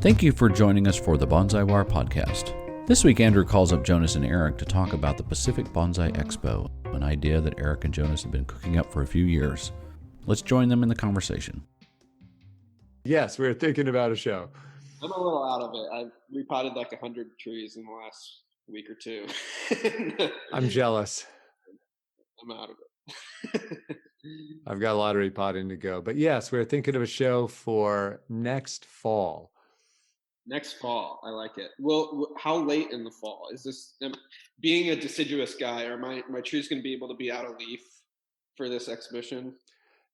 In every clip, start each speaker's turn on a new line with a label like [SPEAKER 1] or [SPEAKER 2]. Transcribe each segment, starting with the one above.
[SPEAKER 1] Thank you for joining us for the Bonsai Wire podcast. This week, Andrew calls up Jonas and Eric to talk about the Pacific Bonsai Expo, an idea that Eric and Jonas have been cooking up for a few years. Let's join them in the conversation.
[SPEAKER 2] Yes, we were thinking about a show.
[SPEAKER 3] I'm a little out of it. I've repotted like 100 trees in the last week or two.
[SPEAKER 2] I'm jealous.
[SPEAKER 3] I'm out of it.
[SPEAKER 2] I've got a lot of repotting to go. But yes, we're thinking of a show for next fall.
[SPEAKER 3] Next fall. I like it. Well, how late in the fall? Is this, being a deciduous guy, are my trees going to be able to be out of leaf for this exhibition?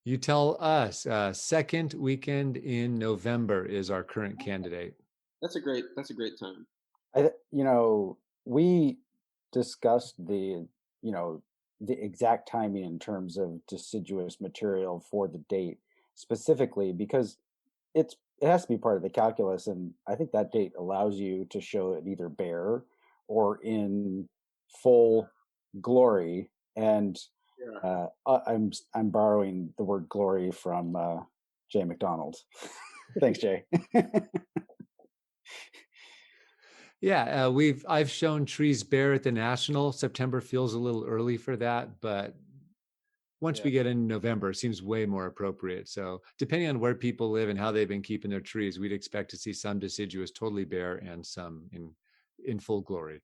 [SPEAKER 2] You tell us. Second weekend in November is our current candidate.
[SPEAKER 3] That's a great time.
[SPEAKER 4] We discussed the exact timing in terms of deciduous material for the date specifically because it has to be part of the calculus, and I think that date allows you to show it either bare or in full glory. And I'm borrowing the word glory from Jay McDonald. Thanks, Jay.
[SPEAKER 2] Yeah, I've shown trees bare at the National. September feels a little early for that, but once we get in November, it seems way more appropriate. So depending on where people live and how they've been keeping their trees, we'd expect to see some deciduous totally bare and some in full glory.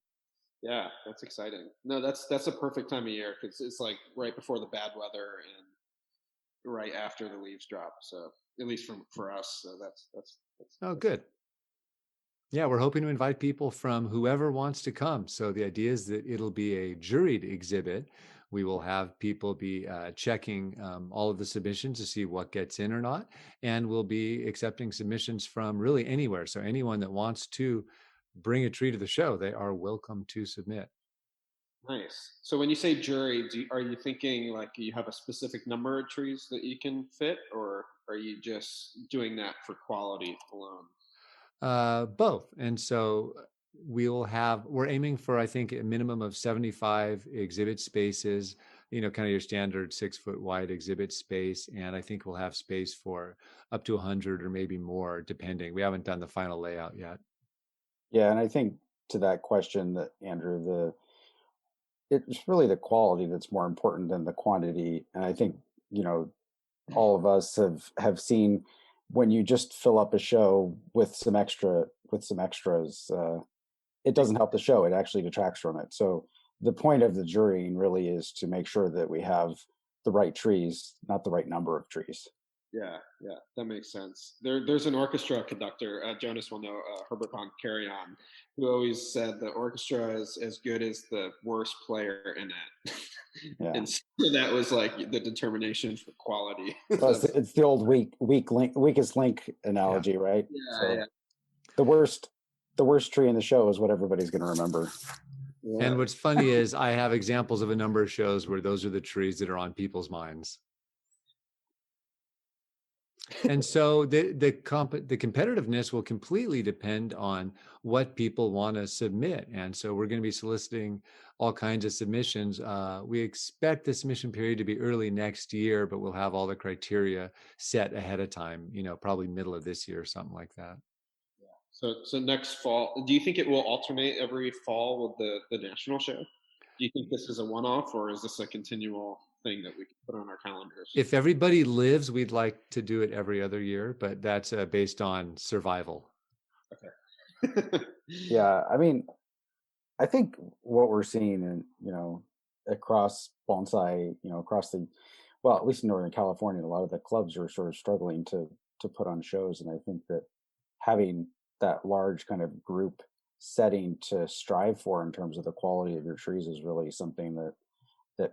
[SPEAKER 3] Yeah, that's exciting. No, that's a perfect time of year because it's like right before the bad weather and right after the leaves drop. So at least for us, so that's
[SPEAKER 2] good. Yeah, we're hoping to invite people from whoever wants to come. So the idea is that it'll be a juried exhibit. We will have people be checking all of the submissions to see what gets in or not. And we'll be accepting submissions from really anywhere. So anyone that wants to bring a tree to the show, they are welcome to submit.
[SPEAKER 3] Nice. So when you say jury, are you thinking like you have a specific number of trees that you can fit, or are you just doing that for quality alone?
[SPEAKER 2] Both. And so we're aiming for, I think, a minimum of 75 exhibit spaces, kind of your standard 6 foot wide exhibit space. And I think we'll have space for up to 100 or maybe more, depending. We haven't done the final layout yet.
[SPEAKER 4] Yeah. And I think to that question that Andrew, it's really the quality that's more important than the quantity. And I think, all of us have seen when you just fill up a show with some extras, it doesn't help the show. It actually detracts from it. So the point of the jurying really is to make sure that we have the right trees, not the right number of trees.
[SPEAKER 3] Yeah, that makes sense. There's an orchestra conductor, Jonas will know, Herbert von Karajan, who always said the orchestra is as good as the worst player in it. Yeah. And so that was like the determination for quality.
[SPEAKER 4] Well, it's the old weakest link analogy, right?
[SPEAKER 3] Yeah,
[SPEAKER 4] so the worst tree in the show is what everybody's going to remember.
[SPEAKER 2] Yeah. And what's funny is I have examples of a number of shows where those are the trees that are on people's minds. And so the competitiveness will completely depend on what people want to submit. And so we're going to be soliciting all kinds of submissions. We expect the submission period to be early next year, but we'll have all the criteria set ahead of time, probably middle of this year or something like that.
[SPEAKER 3] Yeah. So next fall, do you think it will alternate every fall with the national show? Do you think this is a one-off, or is this a continual thing that we can put on our calendars?
[SPEAKER 2] If everybody lives, we'd like to do it every other year, but that's based on survival.
[SPEAKER 3] Okay.
[SPEAKER 4] Yeah, I mean, I think what we're seeing across bonsai, at least in Northern California, a lot of the clubs are sort of struggling to put on shows. And I think that having that large kind of group setting to strive for in terms of the quality of your trees is really something that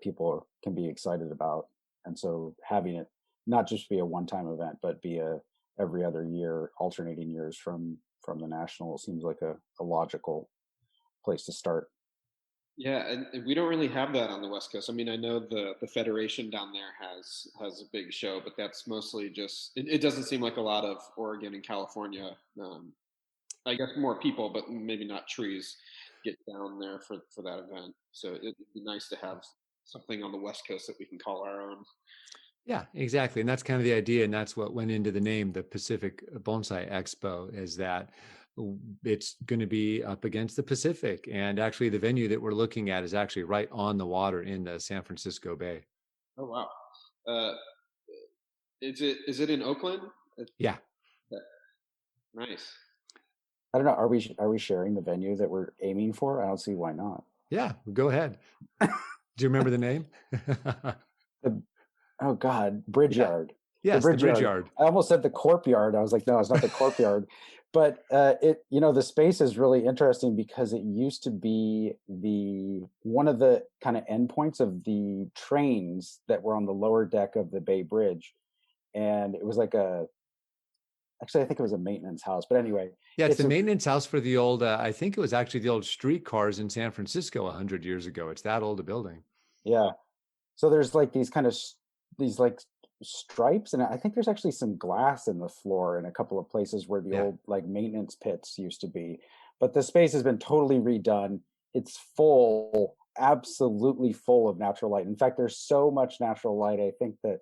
[SPEAKER 4] people can be excited about. And so having it not just be a one-time event, but be a every other year, alternating years from the national seems like a logical place to start.
[SPEAKER 3] Yeah, and we don't really have that on the West Coast. I mean, I know the Federation down there has a big show, but that's mostly just, it doesn't seem like a lot of Oregon and California, I guess more people, but maybe not trees, get down there for that event. So it'd be nice to have something on the West Coast that we can call our own.
[SPEAKER 2] Yeah, exactly. And that's kind of the idea. And that's what went into the name, the Pacific Bonsai Expo, is that it's going to be up against the Pacific. And actually, the venue that we're looking at is actually right on the water in the San Francisco Bay.
[SPEAKER 3] Oh wow. Uh, is it in Oakland?
[SPEAKER 2] Yeah.
[SPEAKER 3] Nice.
[SPEAKER 4] I don't know. Are we sharing the venue that we're aiming for? I don't see why not.
[SPEAKER 2] Yeah. Go ahead. Do you remember the name?
[SPEAKER 4] The, oh God, Bridge
[SPEAKER 2] Yeah.
[SPEAKER 4] Yard.
[SPEAKER 2] Yes, the Bridge Yard.
[SPEAKER 4] I almost said the Corp Yard. I was like, no, it's not the Corp Yard. But the space is really interesting because it used to be one of the kind of endpoints of the trains that were on the lower deck of the Bay Bridge, and it was like actually, I think it was a maintenance house. But anyway,
[SPEAKER 2] yeah, it's the maintenance house for the old. I think it was actually the old streetcars in San Francisco 100 years ago. It's that old a building.
[SPEAKER 4] Yeah. So there's like these kind of these like stripes, and I think there's actually some glass in the floor in a couple of places where the old like maintenance pits used to be. But the space has been totally redone. It's full, absolutely full of natural light. In fact, there's so much natural light. I think that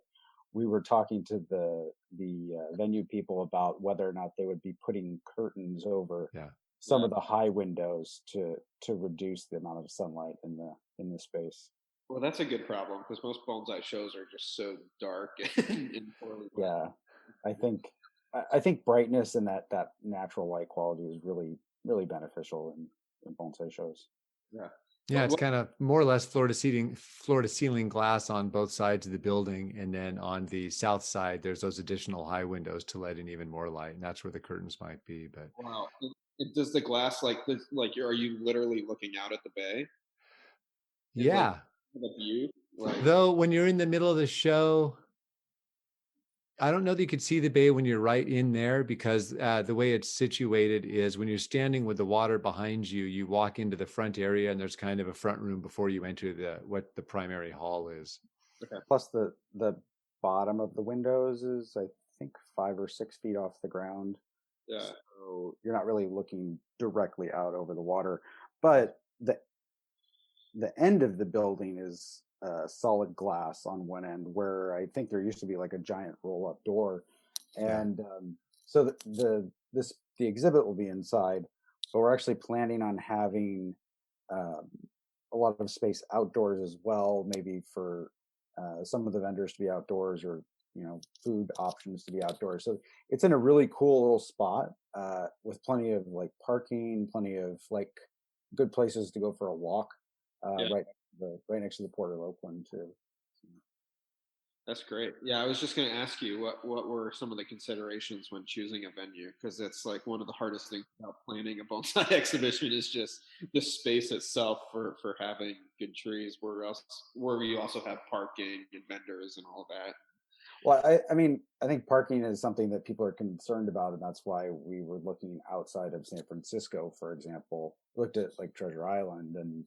[SPEAKER 4] we were talking to the venue people about whether or not they would be putting curtains over some of the high windows to reduce the amount of sunlight in the space.
[SPEAKER 3] Well, that's a good problem because most bonsai shows are just so dark and poorly lit.
[SPEAKER 4] Yeah, I think brightness and that natural light quality is really really beneficial in bonsai shows.
[SPEAKER 3] Yeah.
[SPEAKER 2] Yeah, it's kind of more or less floor to ceiling glass on both sides of the building, and then on the south side, there's those additional high windows to let in even more light, and that's where the curtains might be. But
[SPEAKER 3] wow, does the glass are you literally looking out at the bay?
[SPEAKER 2] Yeah,
[SPEAKER 3] the view.
[SPEAKER 2] Though when you're in the middle of the show, I don't know that you could see the bay when you're right in there, because the way it's situated is when you're standing with the water behind you, you walk into the front area and there's kind of a front room before you enter what the primary hall is.
[SPEAKER 3] Okay.
[SPEAKER 4] Plus the bottom of the windows is, I think, 5 or 6 feet off the ground.
[SPEAKER 3] Yeah.
[SPEAKER 4] So you're not really looking directly out over the water, but the end of the building is solid glass on one end, where I think there used to be like a giant roll-up door, and so the exhibit will be inside, but we're actually planning on having a lot of space outdoors as well, maybe for some of the vendors to be outdoors, or food options to be outdoors. So it's in a really cool little spot with plenty of like parking, plenty of like good places to go for a walk. Right next to the Port of Oakland too.
[SPEAKER 3] That's great. Yeah, I was just going to ask you what were some of the considerations when choosing a venue, because it's like one of the hardest things about planning a bonsai exhibition is just the space itself for having good trees, where you also have parking and vendors and all that.
[SPEAKER 4] Well, I mean, I think parking is something that people are concerned about, and that's why we were looking outside of San Francisco, for example. Looked at like Treasure Island, and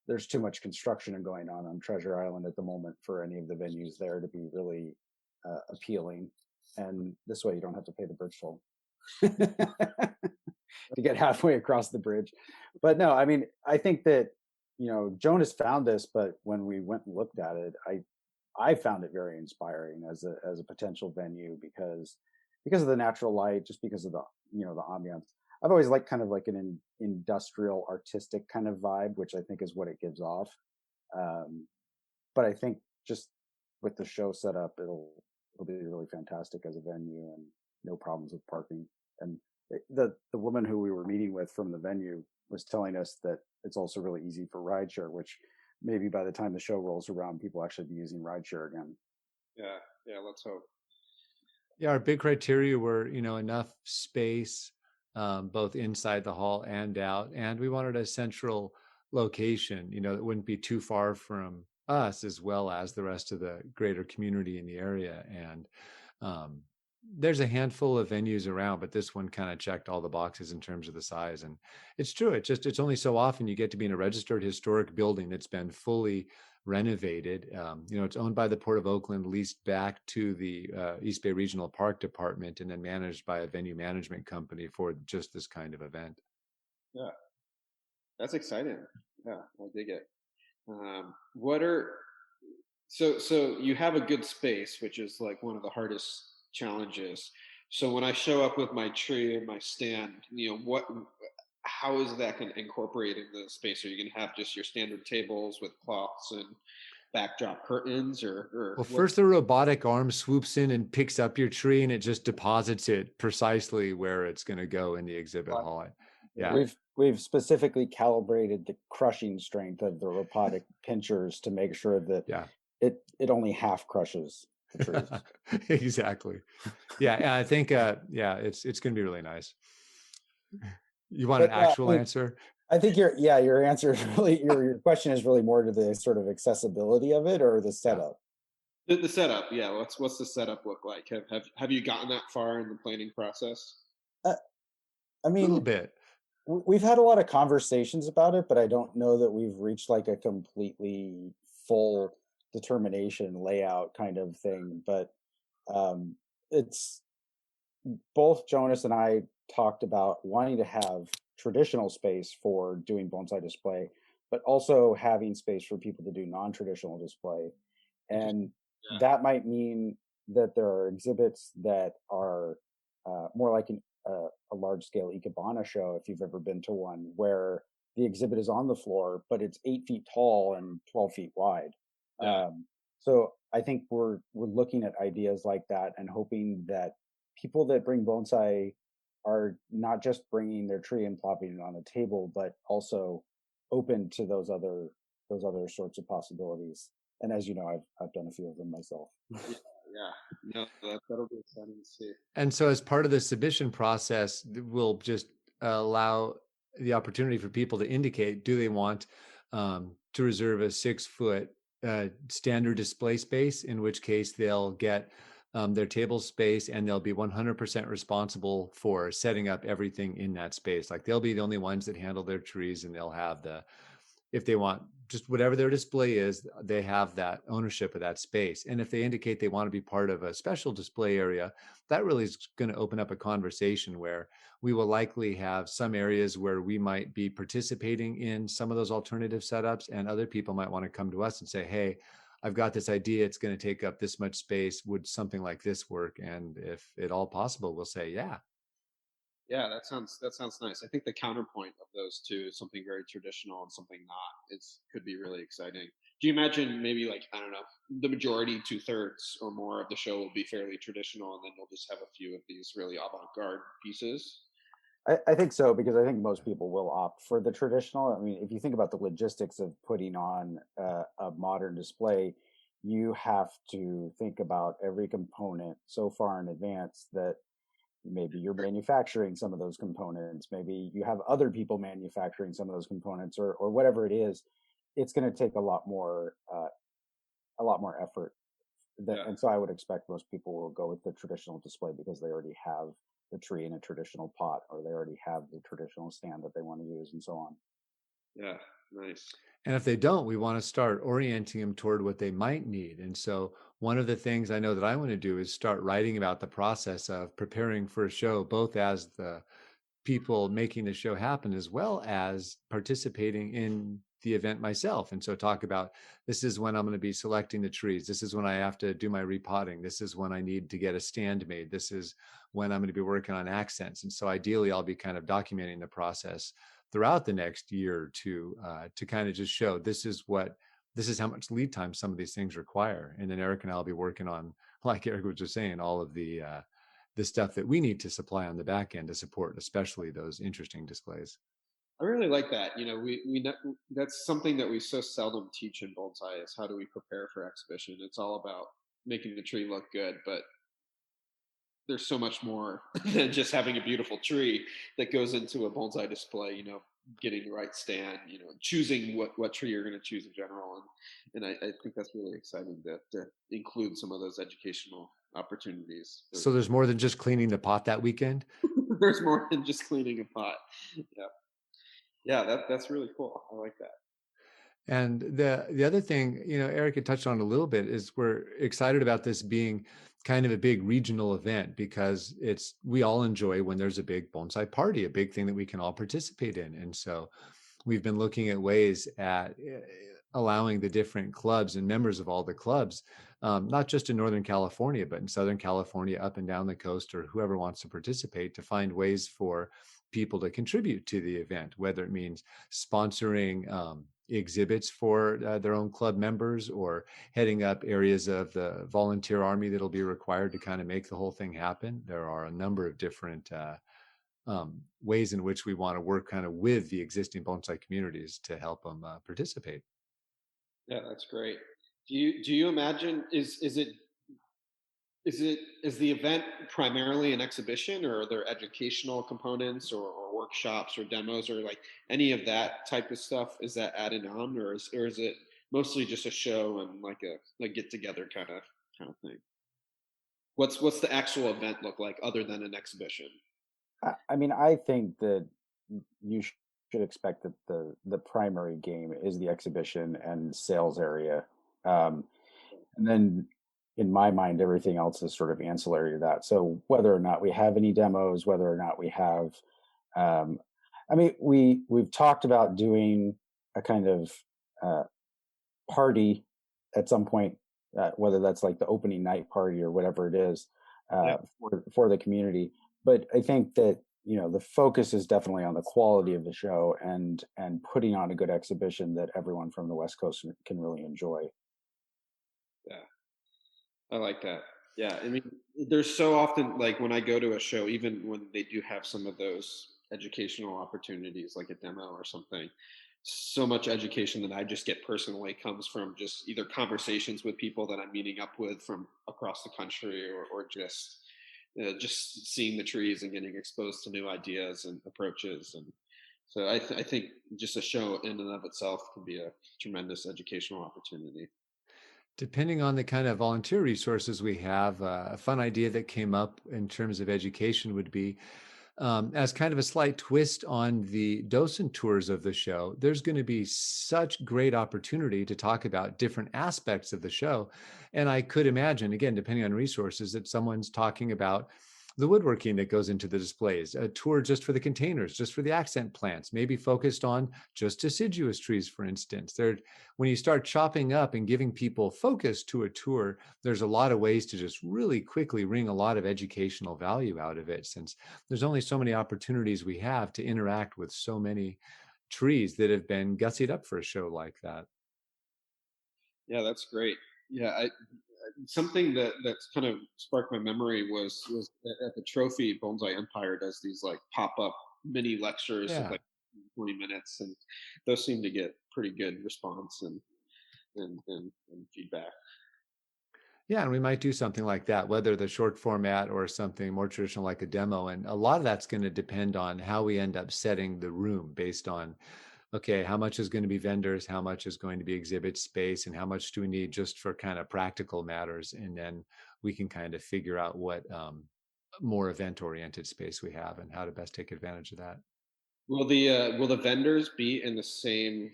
[SPEAKER 4] there's too much construction going on Treasure Island at the moment for any of the venues there to be really appealing. And this way you don't have to pay the bridge toll to get halfway across the bridge. But no, I mean, I think that, Jonas found this, but when we went and looked at it, I found it very inspiring as a potential venue because of the natural light, just because of the ambiance. I've always liked kind of like an industrial artistic kind of vibe, which I think is what it gives off. But I think just with the show set up, it'll be really fantastic as a venue, and no problems with parking. And the woman who we were meeting with from the venue was telling us that it's also really easy for rideshare, which maybe by the time the show rolls around, people actually be using rideshare again.
[SPEAKER 3] Yeah, let's hope.
[SPEAKER 2] Yeah, our big criteria were, enough space, both inside the hall and out. And we wanted a central location, that wouldn't be too far from us, as well as the rest of the greater community in the area. And there's a handful of venues around, but this one kind of checked all the boxes in terms of the size. And it's true. It's only so often you get to be in a registered historic building that's been fully renovated. It's owned by the Port of Oakland, leased back to the East Bay Regional Park Department, and then managed by a venue management company for just this kind of event.
[SPEAKER 3] Yeah, that's exciting. Yeah, I dig it. So you have a good space, which is like one of the hardest challenges. So when I show up with my tree and my stand, how is that going to incorporate in the space? Are you going to have just your standard tables with cloths and backdrop curtains, or
[SPEAKER 2] Well,
[SPEAKER 3] what?
[SPEAKER 2] first the robotic arm swoops in and picks up your tree and it just deposits it precisely where it's going to go in the exhibit hall. Yeah.
[SPEAKER 4] We've specifically calibrated the crushing strength of the robotic pinchers to make sure that
[SPEAKER 2] Yeah.
[SPEAKER 4] it only half crushes the trees.
[SPEAKER 2] Exactly. Yeah. And I think, it's going to be really nice. You want an
[SPEAKER 4] But
[SPEAKER 2] actual answer?
[SPEAKER 4] I think your answer is really your question is really more to the sort of accessibility of it or the setup.
[SPEAKER 3] The setup, yeah. What's the setup look like? Have you gotten that far in the planning process?
[SPEAKER 4] I
[SPEAKER 2] A little
[SPEAKER 4] mean,
[SPEAKER 2] bit.
[SPEAKER 4] we've had a lot of conversations about it, but I don't know that we've reached like a completely full determination layout kind of thing. But it's both Jonas and I talked about wanting to have traditional space for doing bonsai display, but also having space for people to do non-traditional display. And
[SPEAKER 3] Yeah.
[SPEAKER 4] that might mean that there are exhibits that are more like a large scale Ikebana show, if you've ever been to one, where the exhibit is on the floor, but it's 8 feet tall and 12 feet wide.
[SPEAKER 3] Yeah.
[SPEAKER 4] So I think we're looking at ideas like that and hoping that people that bring bonsai are not just bringing their tree and plopping it on a table, but also open to those other sorts of possibilities. And as you know, I've done a few of them myself.
[SPEAKER 3] Yeah. No, that'll be exciting to see.
[SPEAKER 2] And so, as part of the submission process, we'll just allow the opportunity for people to indicate, do they want to reserve a 6 foot standard display space, in which case they'll get their table space and they'll be 100% responsible for setting up everything in that space. Like they'll be the only ones that handle their trees, and they'll have if they want just whatever their display is, they have that ownership of that space. And if they indicate they want to be part of a special display area, that really is going to open up a conversation where we will likely have some areas where we might be participating in some of those alternative setups, and other people might want to come to us and say, hey, I've got this idea, it's going to take up this much space, would something like this work? And if at all possible, we'll say, yeah.
[SPEAKER 3] Yeah, that sounds nice. I think the counterpoint of those two is something very traditional and something not. Could be really exciting. Do you imagine maybe, like, I don't know, the majority, 2/3 or more of the show will be fairly traditional, and then you'll just have a few of these really avant-garde pieces?
[SPEAKER 4] I think so, because I think most people will opt for the traditional. I mean, if you think about the logistics of putting on a modern display, you have to think about every component so far in advance that maybe you're manufacturing some of those components, maybe you have other people manufacturing some of those components, or whatever it is. It's going to take a lot more effort.
[SPEAKER 3] Yeah.
[SPEAKER 4] And so I would expect most people will go with the traditional display because they already have the tree in a traditional pot, or they already have the traditional stand that they want to use, and so on.
[SPEAKER 3] Yeah, nice.
[SPEAKER 2] And if they don't, we want to start orienting them toward what they might need. And so one of the things I know that I want to do is start writing about the process of preparing for a show, both as the people making the show happen, as well as participating in the event myself. And so talk about, this is when I'm going to be selecting the trees. This is when I have to do my repotting. This is when I need to get a stand made. This is when I'm going to be working on accents. And so ideally, I'll be kind of documenting the process throughout the next year or two, to kind of just show this is how much lead time some of these things require. And then Eric and I'll be working on, like Eric was just saying, all of the stuff that we need to supply on the back end to support, especially those interesting displays.
[SPEAKER 3] I really like that. That's something that we so seldom teach in bonsai, is how do we prepare for exhibition. It's all about making the tree look good, but there's so much more than just having a beautiful tree that goes into a bonsai display. Getting the right stand, choosing what tree you're going to choose in general, and I think that's really exciting to include some of those educational opportunities.
[SPEAKER 2] So there's more than just cleaning the pot that weekend.
[SPEAKER 3] There's more than just cleaning a pot. Yeah, that's really cool. I like that.
[SPEAKER 2] And the other thing, Eric had touched on a little bit, is we're excited about this being kind of a big regional event, because we all enjoy when there's a big bonsai party, a big thing that we can all participate in. And so we've been looking at ways at allowing the different clubs and members of all the clubs, not just in Northern California, but in Southern California, up and down the coast, or whoever wants to participate, to find ways for people to contribute to the event, whether it means sponsoring exhibits for their own club members, or heading up areas of the volunteer army that'll be required to kind of make the whole thing happen. There are a number of different ways in which we want to work kind of with the existing bonsai communities to help them participate.
[SPEAKER 3] Yeah, that's great. Do you imagine, is the event primarily an exhibition, or are there educational components, or workshops or demos, or like any of that type of stuff? Is that added on, or is it mostly just a show and like a get together kind of thing? What's the actual event look like other than an exhibition?
[SPEAKER 4] I mean, I think that you should expect that the primary game is the exhibition and sales area, um, and then in my mind, everything else is sort of ancillary to that. So whether or not we have any demos, whether or not we have, um, I mean, we've talked about doing a kind of uh, party at some point, whether that's like the opening night party or whatever it is,
[SPEAKER 3] Yeah.
[SPEAKER 4] for the community. But I think that the focus is definitely on the quality of the show and putting on a good exhibition that everyone from the West Coast can really enjoy.
[SPEAKER 3] Yeah, I like that. Yeah, I mean, there's so often, like when I go to a show, even when they do have some of those educational opportunities, like a demo or something, so much education that I just get personally comes from just either conversations with people that I'm meeting up with from across the country, or just seeing the trees and getting exposed to new ideas and approaches. And so I think just a show in and of itself can be a tremendous educational opportunity.
[SPEAKER 2] Depending on the kind of volunteer resources we have, a fun idea that came up in terms of education would be, as kind of a slight twist on the docent tours of the show, there's going to be such great opportunity to talk about different aspects of the show. And I could imagine, again, depending on resources, that someone's talking about the woodworking that goes into the displays, a tour just for the containers, just for the accent plants, maybe focused on just deciduous trees, for instance. When you start chopping up and giving people focus to a tour, there's a lot of ways to just really quickly wring a lot of educational value out of it, since there's only so many opportunities we have to interact with so many trees that have been gussied up for a show like that.
[SPEAKER 3] Yeah, that's great. Yeah, something that's kind of sparked my memory was at the Trophy Bonsai Empire does these like pop up mini lectures of
[SPEAKER 2] Yeah.
[SPEAKER 3] like 20 minutes, and those seem to get pretty good response and feedback.
[SPEAKER 2] Yeah, and we might do something like that, whether the short format or something more traditional like a demo. And a lot of that's going to depend on how we end up setting the room, based on, okay, how much is going to be vendors, how much is going to be exhibit space, and how much do we need just for kind of practical matters. And then we can kind of figure out what more event oriented space we have and how to best take advantage of that.
[SPEAKER 3] Will the vendors be in the same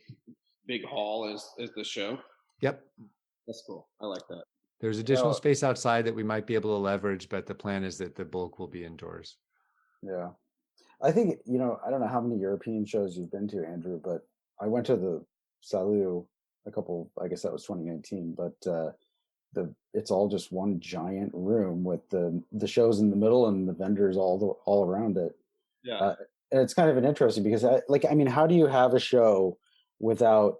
[SPEAKER 3] big hall as the show?
[SPEAKER 2] Yep.
[SPEAKER 3] That's cool. I like that.
[SPEAKER 2] There's additional space outside that we might be able to leverage, but the plan is that the bulk will be indoors.
[SPEAKER 4] Yeah. I think, I don't know how many European shows you've been to, Andrew, but I went to the Salu I guess that was 2019, but it's all just one giant room with the shows in the middle and the vendors all around it.
[SPEAKER 3] Yeah.
[SPEAKER 4] And it's kind of an interesting because I mean, how do you have a show without,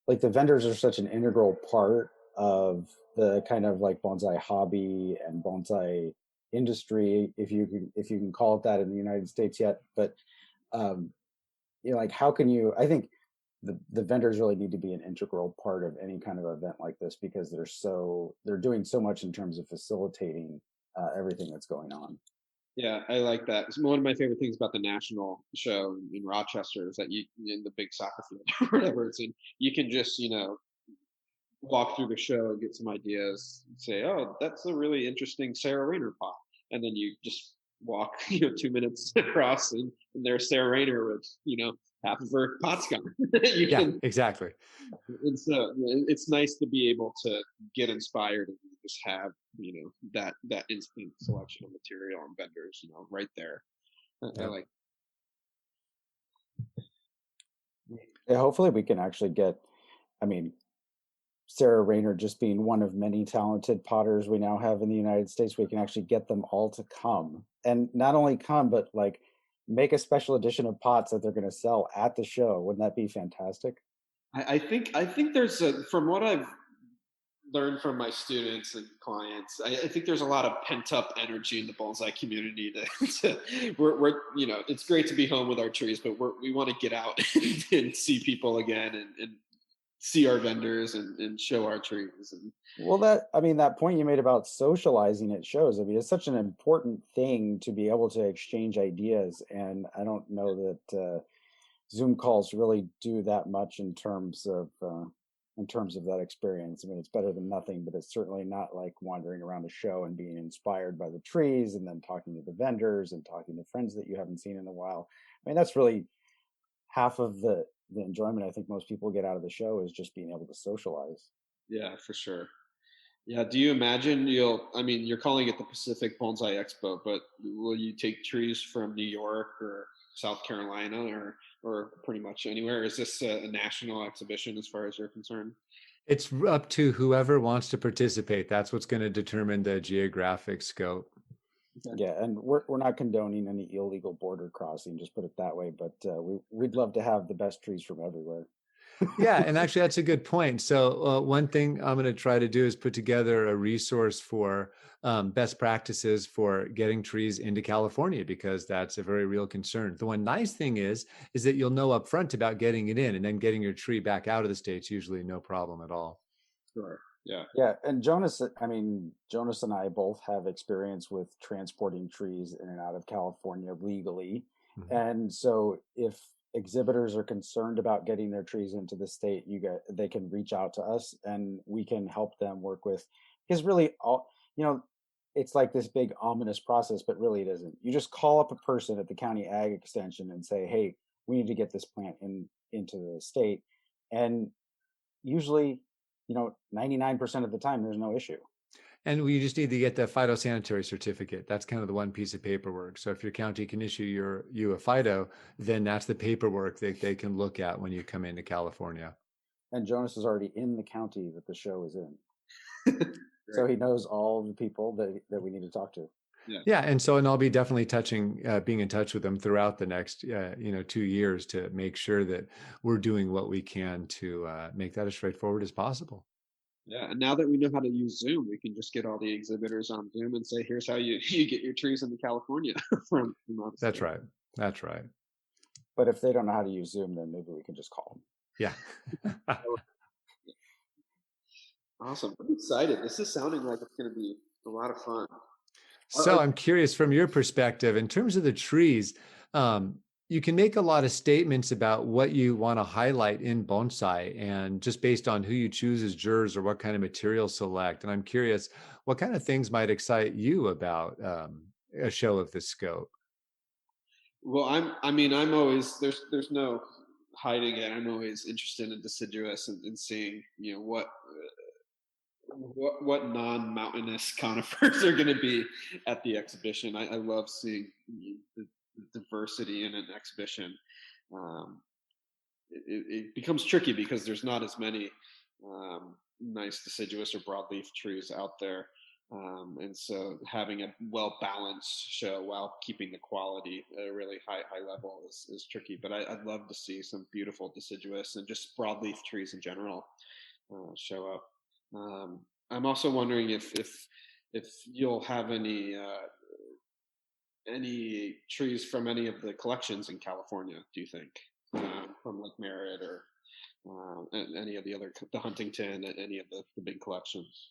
[SPEAKER 4] like, the vendors are such an integral part of the kind of like bonsai hobby and bonsai industry, if you can call it that in the United States yet. But um, like, how can you? I think the vendors really need to be an integral part of any kind of event like this, because they're doing so much in terms of facilitating everything that's going on.
[SPEAKER 3] Yeah, I like that. It's one of my favorite things about the national show in Rochester is that you in the big soccer field or whatever it's in, you can just walk through the show, get some ideas, say, "Oh, that's a really interesting Sarah Rayner pot," and then you just walk 2 minutes across, and there's Sarah Rayner with half of her pot's gone.
[SPEAKER 2] Yeah, exactly.
[SPEAKER 3] And so it's nice to be able to get inspired and just have that instant selection of material and vendors right there. I like.
[SPEAKER 4] Yeah, hopefully we can actually get I mean, Sarah Rayner just being one of many talented potters we now have in the United States, we can actually get them all to come, and not only come, but like make a special edition of pots that they're going to sell at the show. Wouldn't that be fantastic?
[SPEAKER 3] I think there's from what I've learned from my students and clients, I think there's a lot of pent up energy in the bonsai community. We're it's great to be home with our trees, but we want to get out and see people again and see our vendors and show our trees. And
[SPEAKER 4] Well, that point you made about socializing at shows, I mean, it's such an important thing to be able to exchange ideas. And I don't know that Zoom calls really do that much in terms of that experience. I mean, it's better than nothing, but it's certainly not like wandering around a show and being inspired by the trees and then talking to the vendors and talking to friends that you haven't seen in a while. I mean, that's really half of the enjoyment I think most people get out of the show is just being able to socialize.
[SPEAKER 3] yeah, for sure. Yeah. Do you imagine you're calling it the Pacific Bonsai Expo, but will you take trees from New York or South Carolina or pretty much anywhere? Is this a national exhibition as far as you're concerned?
[SPEAKER 2] It's up to whoever wants to participate. That's what's going to determine the geographic scope.
[SPEAKER 3] Okay.
[SPEAKER 4] Yeah, and we're not condoning any illegal border crossing, just put it that way. But we'd love to have the best trees from everywhere.
[SPEAKER 2] Yeah, and actually, that's a good point. So, one thing I'm going to try to do is put together a resource for best practices for getting trees into California, because that's a very real concern. The one nice thing is that you'll know upfront about getting it in, and then getting your tree back out of the States, usually no problem at all.
[SPEAKER 3] Sure. Yeah.
[SPEAKER 4] Yeah, and Jonas and I both have experience with transporting trees in and out of California legally.
[SPEAKER 2] Mhm.
[SPEAKER 4] And so if exhibitors are concerned about getting their trees into the state, they can reach out to us and we can help them work with, because really all, it's like this big ominous process, but really it isn't. You just call up a person at the county ag extension and say, "Hey, we need to get this plant into the state." And usually, 99% of the time, there's no issue.
[SPEAKER 2] And we just need to get the phytosanitary certificate. That's kind of the one piece of paperwork. So if your county can issue you a phyto, then that's the paperwork that they can look at when you come into California.
[SPEAKER 4] And Jonas is already in the county that the show is in. So he knows all the people that we need to talk to.
[SPEAKER 2] Yeah, and I'll be definitely being in touch with them throughout the next 2 years to make sure that we're doing what we can to make that as straightforward as possible.
[SPEAKER 3] Yeah, and now that we know how to use Zoom, we can just get all the exhibitors on Zoom and say, "Here's how you you get your trees into California." from out of
[SPEAKER 2] That's
[SPEAKER 3] state.
[SPEAKER 2] right. That's right.
[SPEAKER 4] But if they don't know how to use Zoom, then maybe we can just call them.
[SPEAKER 2] Yeah.
[SPEAKER 3] Awesome. I'm excited. This is sounding like it's going to be a lot of fun.
[SPEAKER 2] So I'm curious, from your perspective, in terms of the trees, you can make a lot of statements about what you want to highlight in bonsai, and just based on who you choose as jurors or what kind of material select. And I'm curious, what kind of things might excite you about a show of this scope?
[SPEAKER 3] Well, I'm always there's no hiding it. I'm always interested in deciduous and seeing what non-mountainous conifers are going to be at the exhibition. I love seeing the diversity in an exhibition. Um, it becomes tricky because there's not as many nice deciduous or broadleaf trees out there. And so having a well balanced show while keeping the quality at a really high level is tricky. But I'd love to see some beautiful deciduous and just broadleaf trees in general show up. I'm also wondering if you'll have any trees from any of the collections in California. Do you think from like Merritt or any of the Huntington, and any of the big collections?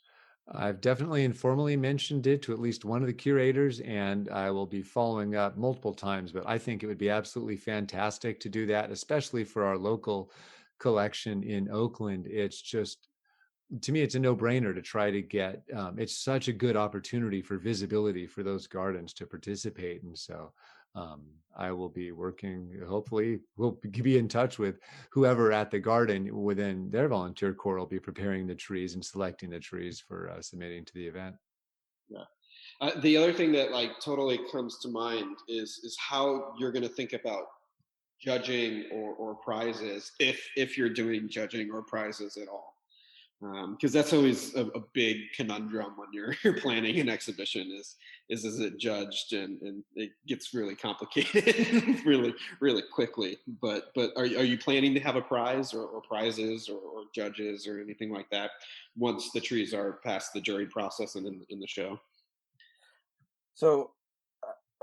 [SPEAKER 2] I've definitely informally mentioned it to at least one of the curators, and I will be following up multiple times. But I think it would be absolutely fantastic to do that, especially for our local collection in Oakland. It's just, to me, it's a no-brainer to try to get. It's such a good opportunity for visibility for those gardens to participate, and so I will be working. Hopefully, we'll be in touch with whoever at the garden within their volunteer corps will be preparing the trees and selecting the trees for submitting to the event.
[SPEAKER 3] Yeah. The other thing that like totally comes to mind is how you're going to think about judging or prizes, if you're doing judging or prizes at all. Because that's always a big conundrum when you're planning an exhibition is it judged, and it gets really complicated really quickly. But are you planning to have a prize or prizes or judges or anything like that once the trees are past the jury process and in the show?
[SPEAKER 4] So,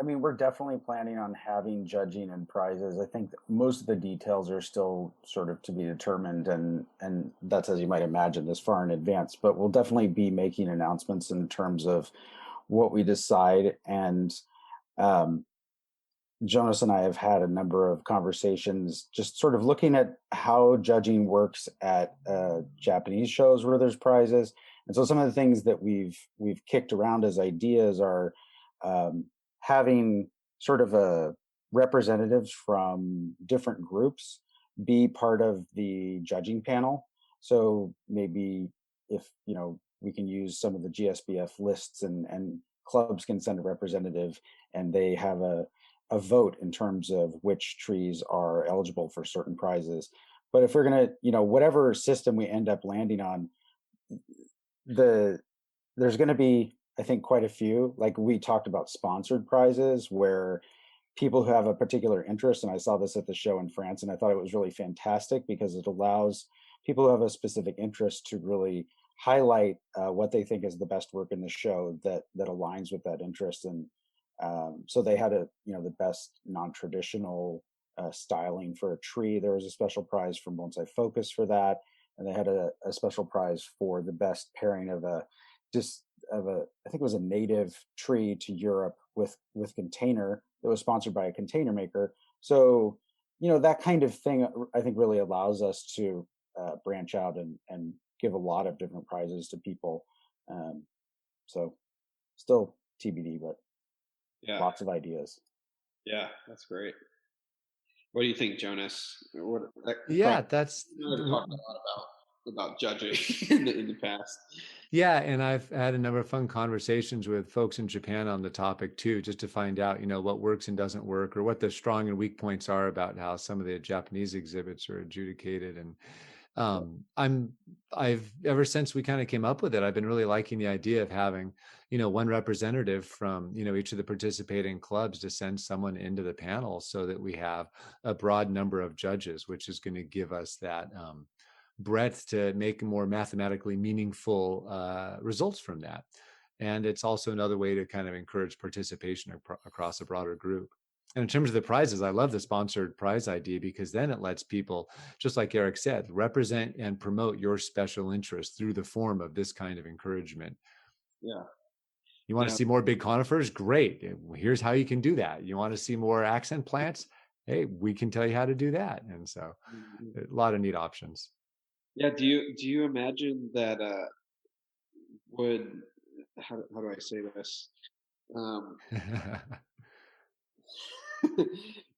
[SPEAKER 4] I mean, we're definitely planning on having judging and prizes. I think most of the details are still sort of to be determined, and that's, as you might imagine, this far in advance. But we'll definitely be making announcements in terms of what we decide. And um, Jonas and I have had a number of conversations, just sort of looking at how judging works at Japanese shows where there's prizes. And so some of the things that we've kicked around as ideas are um, having sort of a representatives from different groups be part of the judging panel. So maybe if we can use some of the GSBF lists, and clubs can send a representative, and they have a vote in terms of which trees are eligible for certain prizes. But if we're going to, whatever system we end up landing on, there's going to be, I think, quite a few. Like we talked about sponsored prizes where people who have a particular interest, and I saw this at the show in France, and I thought it was really fantastic because it allows people who have a specific interest to really highlight what they think is the best work in the show that aligns with that interest. And so they had the best non-traditional styling for a tree. There was a special prize from Bonsai Focus for that, and they had a special prize for the best pairing of I think it was a native tree to Europe with container that was sponsored by a container maker. So that kind of thing I think really allows us to branch out and give a lot of different prizes to people. So still TBD, but
[SPEAKER 3] Yeah,
[SPEAKER 4] lots of ideas.
[SPEAKER 3] yeah, that's great. What do you think, Jonas?
[SPEAKER 2] Yeah, that's
[SPEAKER 3] We've talked a lot about judging in the past.
[SPEAKER 2] Yeah, and I've had a number of fun conversations with folks in Japan on the topic too, just to find out, what works and doesn't work, or what the strong and weak points are about how some of the Japanese exhibits are adjudicated. And I've ever since we kind of came up with it, I've been really liking the idea of having, one representative from, each of the participating clubs to send someone into the panel so that we have a broad number of judges, which is going to give us that breadth to make more mathematically meaningful results from that. And it's also another way to kind of encourage participation across a broader group. And in terms of the prizes, I love the sponsored prize idea because then it lets people, just like Eric said, represent and promote your special interest through the form of this kind of encouragement.
[SPEAKER 3] Yeah.
[SPEAKER 2] You want to see more big conifers? Great. Here's how you can do that. You want to see more accent plants? Hey, we can tell you how to do that. And so a lot of neat options.
[SPEAKER 3] Yeah. Do you imagine that how do I say this?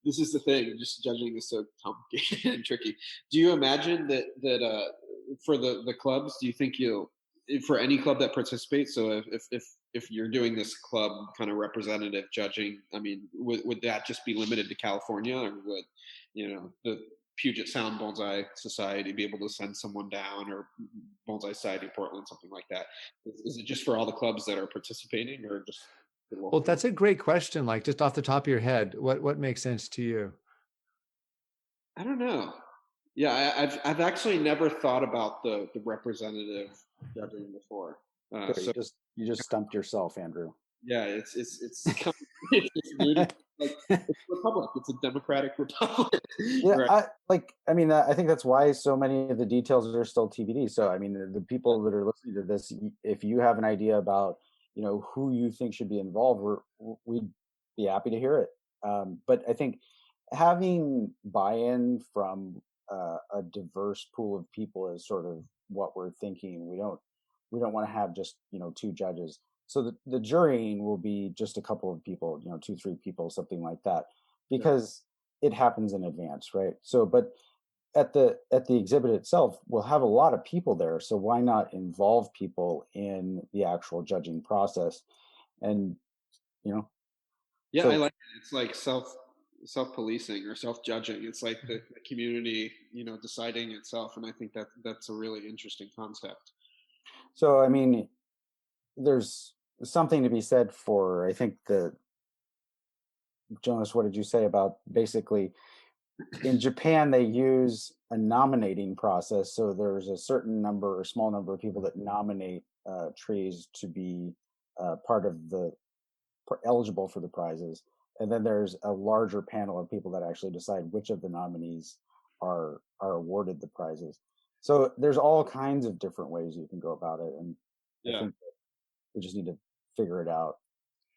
[SPEAKER 3] This is the thing. Just judging is so complicated and tricky. Do you imagine that for the clubs? Do you think for any club that participates? So if you're doing this club kind of representative judging, I mean, would that just be limited to California, or would the Puget Sound Bonsai Society be able to send someone down, or Bonsai Society Portland, something like that? Is it just for all the clubs that are participating, or just?
[SPEAKER 2] Well, that's a great question. Like just off the top of your head, what makes sense to you?
[SPEAKER 3] I don't know. Yeah, I've actually never thought about the representative judging before.
[SPEAKER 4] So you just stumped yourself, Andrew.
[SPEAKER 3] Yeah, it's it's weird. Like it's a republic. It's a democratic republic.
[SPEAKER 4] Yeah, right. I think that's why so many of the details are still TBD. So I mean, the people that are listening to this, if you have an idea about who you think should be involved, we'd be happy to hear it. But I think having buy-in from a diverse pool of people is sort of what we're thinking. We don't want to have just two judges. So the jurying will be just a couple of people, 2-3 people, something like that, because it happens in advance, right? So, but at the exhibit itself, we'll have a lot of people there. So why not involve people in the actual judging process? And
[SPEAKER 3] yeah, so, I like it. It's like self-policing or self-judging. It's like the community, deciding itself, and I think that's a really interesting concept.
[SPEAKER 4] So, I mean, there's something to be said for, I think, Jonas, what did you say about basically in Japan, they use a nominating process. So there's a certain number or small number of people that nominate trees to be part of eligible for the prizes. And then there's a larger panel of people that actually decide which of the nominees are awarded the prizes. So there's all kinds of different ways you can go about it. And I think we just need to figure it out.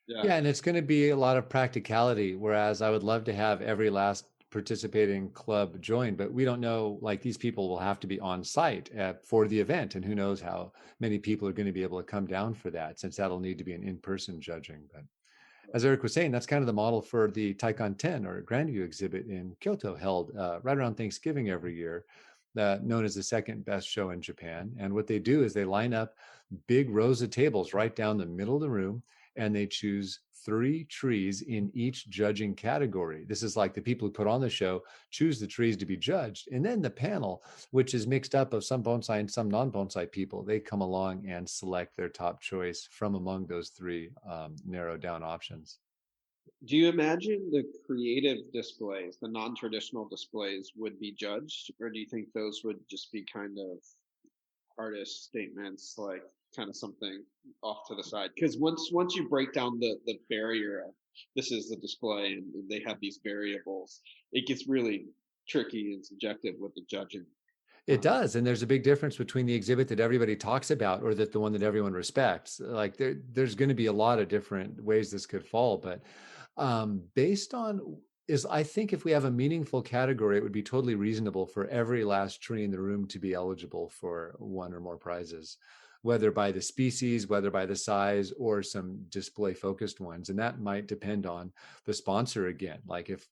[SPEAKER 2] Yeah, and it's going to be a lot of practicality, whereas I would love to have every last participating club join, but we don't know, like these people will have to be on site for the event, and who knows how many people are going to be able to come down for that, since that'll need to be an in-person judging. But as Eric was saying, that's kind of the model for the Taikon 10 or Grandview exhibit in Kyoto, held right around Thanksgiving every year, known as the second best show in Japan. And what they do is they line up big rows of tables right down the middle of the room, and they choose 3 trees in each judging category. This is like the people who put on the show choose the trees to be judged. And then the panel, which is mixed up of some bonsai and some non-bonsai people, they come along and select their top choice from among those 3 narrowed down options.
[SPEAKER 3] Do you imagine the creative displays, the non-traditional displays, would be judged, or do you think those would just be kind of artist statements, like kind of something off to the side? Because once you break down the barrier of this is the display and they have these variables, it gets really tricky and subjective with the judging.
[SPEAKER 2] It does. And there's a big difference between the exhibit that everybody talks about or that the one that everyone respects. Like there's going to be a lot of different ways this could fall, but based on I think if we have a meaningful category, it would be totally reasonable for every last tree in the room to be eligible for 1 or more prizes, whether by the species, whether by the size, or some display focused ones. And that might depend on the sponsor again. Like if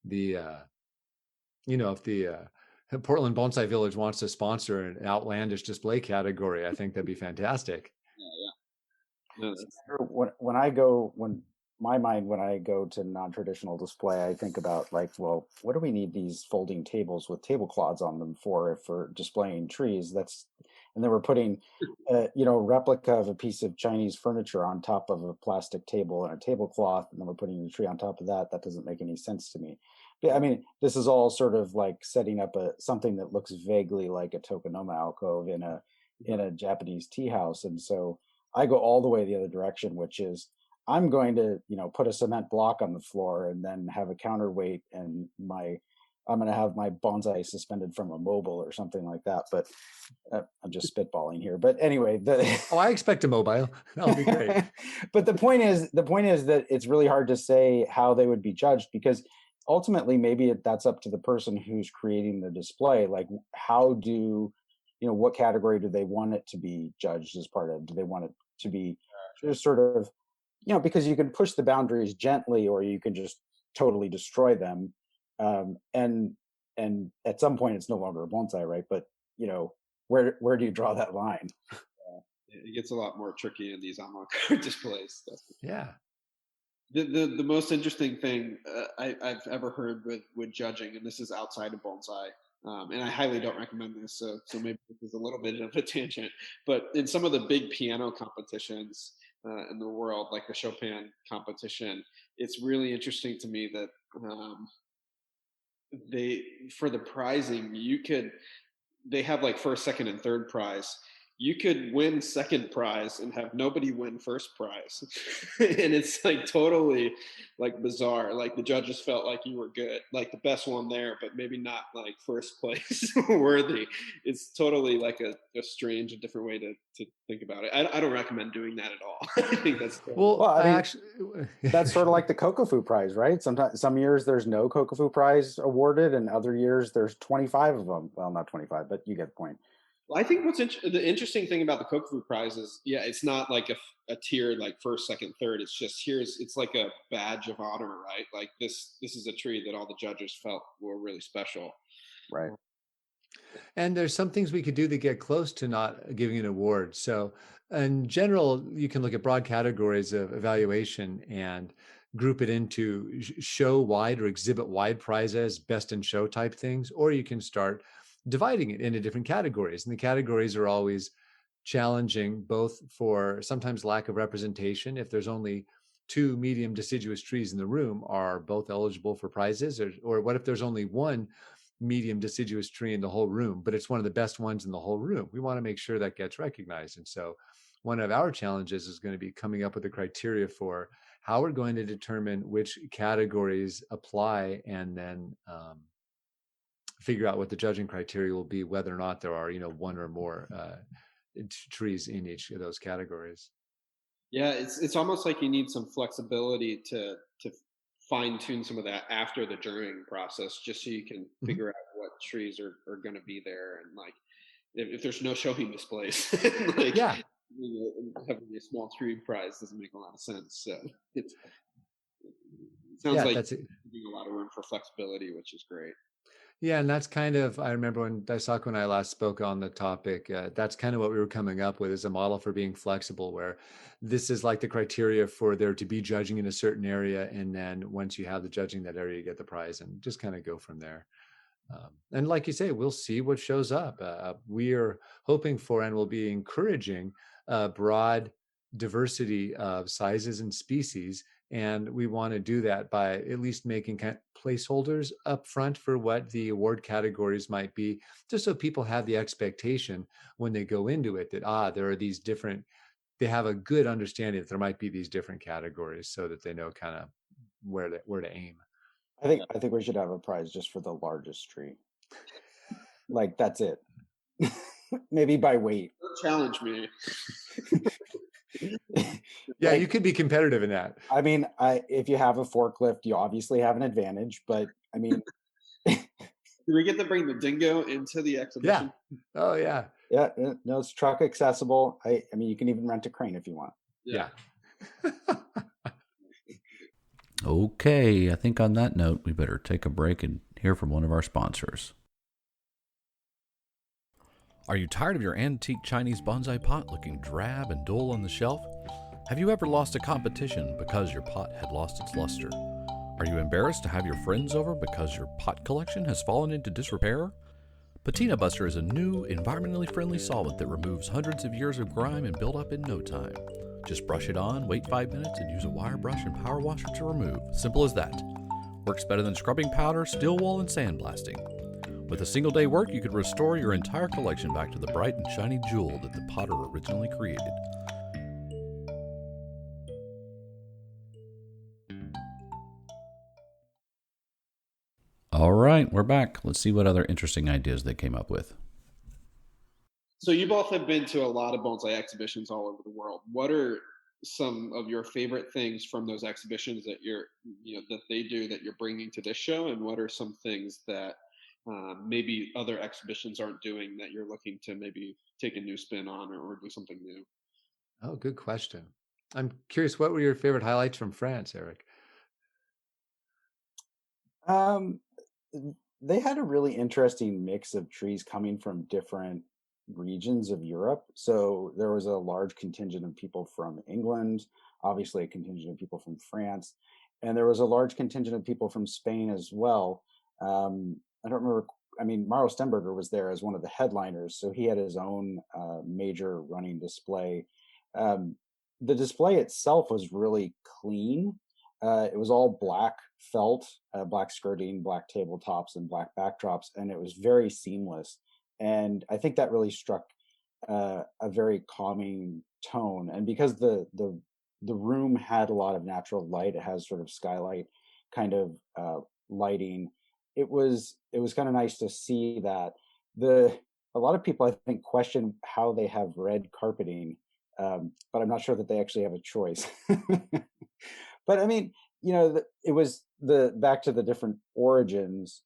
[SPEAKER 2] the Portland Bonsai Village wants to sponsor an outlandish display category, I think that'd be fantastic.
[SPEAKER 3] Yeah.
[SPEAKER 4] When I go to non-traditional display, I think about like, well, what do we need these folding tables with tablecloths on them for displaying trees? And then we're putting, replica of a piece of Chinese furniture on top of a plastic table and a tablecloth, and then we're putting the tree on top of that. That doesn't make any sense to me. But I mean, this is all sort of like setting up something that looks vaguely like a tokonoma alcove in a Japanese tea house, and so I go all the way the other direction, which is I'm going to, put a cement block on the floor and then have a counterweight, and I'm going to have my bonsai suspended from a mobile or something like that. But I'm just spitballing here. But anyway,
[SPEAKER 2] I expect a mobile. That'll be great.
[SPEAKER 4] But the point is that it's really hard to say how they would be judged, because ultimately maybe that's up to the person who's creating the display. Like, what category do they want it to be judged as part of? Do they want it to be just sort of, because you can push the boundaries gently, or you can just totally destroy them. And at some point it's no longer a bonsai, right? But where do you draw that line?
[SPEAKER 3] It gets a lot more tricky in these avant-garde displays.
[SPEAKER 2] Yeah.
[SPEAKER 3] The most interesting thing I've ever heard with judging, and this is outside of bonsai, and I highly don't recommend this, so maybe this is a little bit of a tangent, but in some of the big piano competitions in the world, like the Chopin competition, it's really interesting to me that for the prizing, they have like first, second, and third prize. You could win second prize and have nobody win first prize. And it's like totally like bizarre. Like the judges felt like you were good, like the best one there, but maybe not like first place worthy. It's totally like a strange and different way to think about it. I don't recommend doing that at all. I think that's
[SPEAKER 4] that's sort of like the Kokofu Prize, right? Sometimes some years there's no Kokofu Prize awarded, and other years there's 25 of them. Well, not 25, but you get the point.
[SPEAKER 3] Well, I think the interesting thing about the Kokofu Prize is, it's not like a tier like first, second, third. It's just it's like a badge of honor, right? Like this is a tree that all the judges felt were really special.
[SPEAKER 4] Right.
[SPEAKER 2] And there's some things we could do to get close to not giving an award. So in general, you can look at broad categories of evaluation, and group it into show wide or exhibit wide prizes, best in show type things, or you can start dividing it into different categories. And the categories are always challenging, both for sometimes lack of representation. If there's only 2 medium deciduous trees in the room, are both eligible for prizes? Or what if there's only 1 medium deciduous tree in the whole room, but it's one of the best ones in the whole room? We want to make sure that gets recognized. And so one of our challenges is going to be coming up with a criteria for how we're going to determine which categories apply, and then figure out what the judging criteria will be, whether or not there are, 1 or more trees in each of those categories.
[SPEAKER 3] Yeah, it's almost like you need some flexibility to fine tune some of that after the jurying process, just so you can figure out what trees are going to be there, and like if there's no showing displays, like
[SPEAKER 2] Yeah.
[SPEAKER 3] Having a small tree prize doesn't make a lot of sense. So it sounds
[SPEAKER 2] Yeah,
[SPEAKER 3] like
[SPEAKER 2] that's it.
[SPEAKER 3] giving a lot of room for flexibility, which is great.
[SPEAKER 2] Yeah, and that's kind of, I remember when Daisaku and I last spoke on the topic, that's kind of what we were coming up with as a model for being flexible, where this is like the criteria for there to be judging in a certain area. And then once you have the judging in that area, you get the prize, and just kind of go from there. And like you say, we'll see what shows up. We are hoping for, and will be encouraging, broad diversity of sizes and species. And we want to do that by at least making kind of placeholders up front for what the award categories might be, just so people have the expectation when they go into it that, there are these different, they have a good understanding that there might be these different categories, so that they know kind of where to aim.
[SPEAKER 4] I think we should have a prize just for the largest tree. Like that's it. Maybe by weight.
[SPEAKER 3] Don't challenge me.
[SPEAKER 2] Yeah,
[SPEAKER 4] Like,
[SPEAKER 2] you could be competitive in that.
[SPEAKER 4] I mean, if you have a forklift, you obviously have an advantage. But I mean,
[SPEAKER 3] Do we get to bring the dingo into the exhibition?
[SPEAKER 2] Yeah. Oh yeah.
[SPEAKER 4] yeah, no, it's truck accessible. I mean, you can even rent a crane if you want.
[SPEAKER 2] Yeah.
[SPEAKER 1] Okay, I think on that note, we better take a break and hear from one of our sponsors. Are you tired of your antique Chinese bonsai pot looking drab and dull on the shelf? Have you ever lost a competition because your pot had lost its luster? Are you embarrassed to have your friends over because your pot collection has fallen into disrepair? Patina Buster is a new, environmentally friendly solvent that removes hundreds of years of grime and buildup in no time. Just brush it on, wait 5 minutes, and use a wire brush and power washer to remove. Simple as that. Works better than scrubbing powder, steel wool, and sandblasting. With a single day work, you could restore your entire collection back to the bright and shiny jewel that the potter originally created. All right, we're back. Let's see what other interesting ideas they came up with.
[SPEAKER 3] So you both have been to a lot of bonsai exhibitions all over the world. What are some of your favorite things from those exhibitions that that they do that you're bringing to this show, and what are some things that maybe other exhibitions aren't doing that you're looking to maybe take a new spin on, or do something new?
[SPEAKER 2] Oh, good question. I'm curious, what were your favorite highlights from France, Eric?
[SPEAKER 4] Um, they had a really interesting mix of trees coming from different regions of Europe. So there was a large contingent of people from England, obviously a contingent of people from France, and there was a large contingent of people from Spain as well. I don't remember. I mean, Mauro Stenberger was there as one of the headliners, so he had his own major running display. Um, the display itself was really clean. It was all black felt, black skirting, black tabletops, and black backdrops, and it was very seamless. And I think that really struck a very calming tone. And because the room had a lot of natural light, it has sort of skylight kind of lighting. It was kind of nice to see that a lot of people I think question how they have red carpeting, but I'm not sure that they actually have a choice. But I mean, it was the back to the different origins.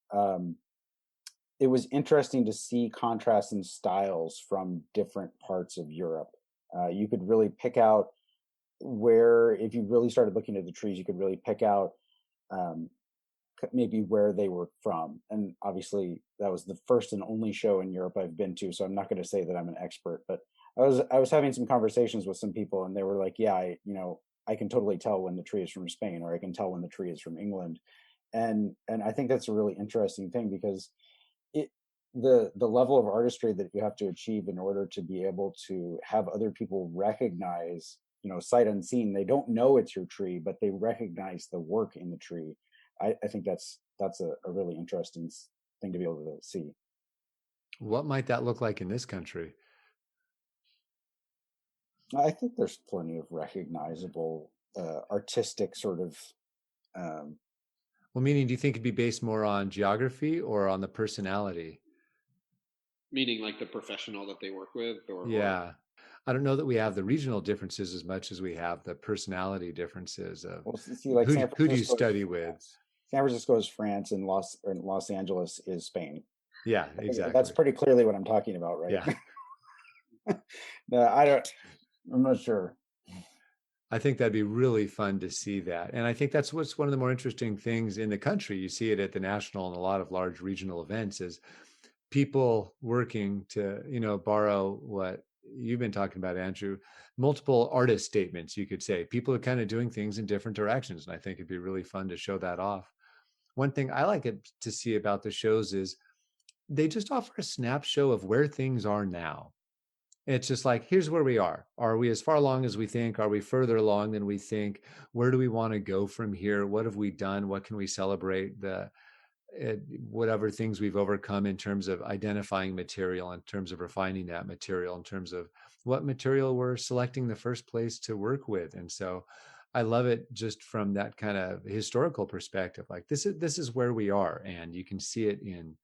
[SPEAKER 4] It was interesting to see contrasts in styles from different parts of Europe. You could really pick out where, if you really started looking at the trees, you could really pick out maybe where they were from. And obviously, that was the first and only show in Europe I've been to, so I'm not going to say that I'm an expert. But I was having some conversations with some people, and they were like, "Yeah, I can totally tell when the tree is from Spain, or I can tell when the tree is from England. And I think that's a really interesting thing, because it the level of artistry that you have to achieve in order to be able to have other people recognize, sight unseen, they don't know it's your tree, but they recognize the work in the tree. I think that's a really interesting thing to be able to see.
[SPEAKER 2] What might that look like in this country?
[SPEAKER 4] I think there's plenty of recognizable artistic sort of.
[SPEAKER 2] Well, meaning, do you think it'd be based more on geography or on the personality?
[SPEAKER 3] Meaning like the professional that they work with, or
[SPEAKER 2] Yeah. I don't know that we have the regional differences as much as we have the personality differences of
[SPEAKER 4] Well, see, like San
[SPEAKER 2] who do you
[SPEAKER 4] Francisco
[SPEAKER 2] study
[SPEAKER 4] is
[SPEAKER 2] with?
[SPEAKER 4] France. San Francisco is France, and Los Angeles is Spain.
[SPEAKER 2] Yeah,
[SPEAKER 4] I think
[SPEAKER 2] exactly.
[SPEAKER 4] that's pretty clearly what I'm talking about, right?
[SPEAKER 2] Yeah.
[SPEAKER 4] No, I'm not sure.
[SPEAKER 2] I think that'd be really fun to see that. And I think that's what's one of the more interesting things in the country. You see it at the national and a lot of large regional events, is people working to, borrow what you've been talking about, Andrew, multiple artist statements, you could say. People are kind of doing things in different directions. And I think it'd be really fun to show that off. One thing I like it to see about the shows is they just offer a snapshot of where things are now. It's just like, here's where we are. Are we as far along as we think? Are we further along than we think? Where do we want to go from here? What have we done? What can we celebrate? Whatever things we've overcome in terms of identifying material, in terms of refining that material, in terms of what material we're selecting the first place to work with. And so I love it just from that kind of historical perspective. Like, this is where we are, and you can see it in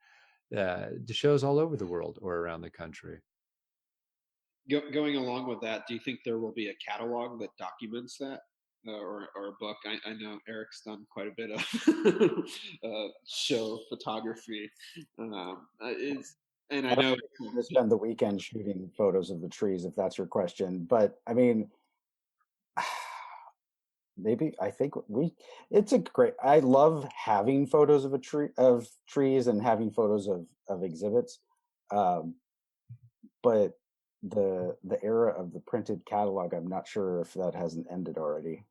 [SPEAKER 2] the shows all over the world or around the country.
[SPEAKER 3] Going along with that, do you think there will be a catalog that documents that, or a book? I know Eric's done quite a bit of show photography, and I know
[SPEAKER 4] I spend the weekend shooting photos of the trees, if that's your question. But I mean, maybe I think I love having photos of trees, and having photos of exhibits. But the era of the printed catalog, I'm not sure if that hasn't ended already.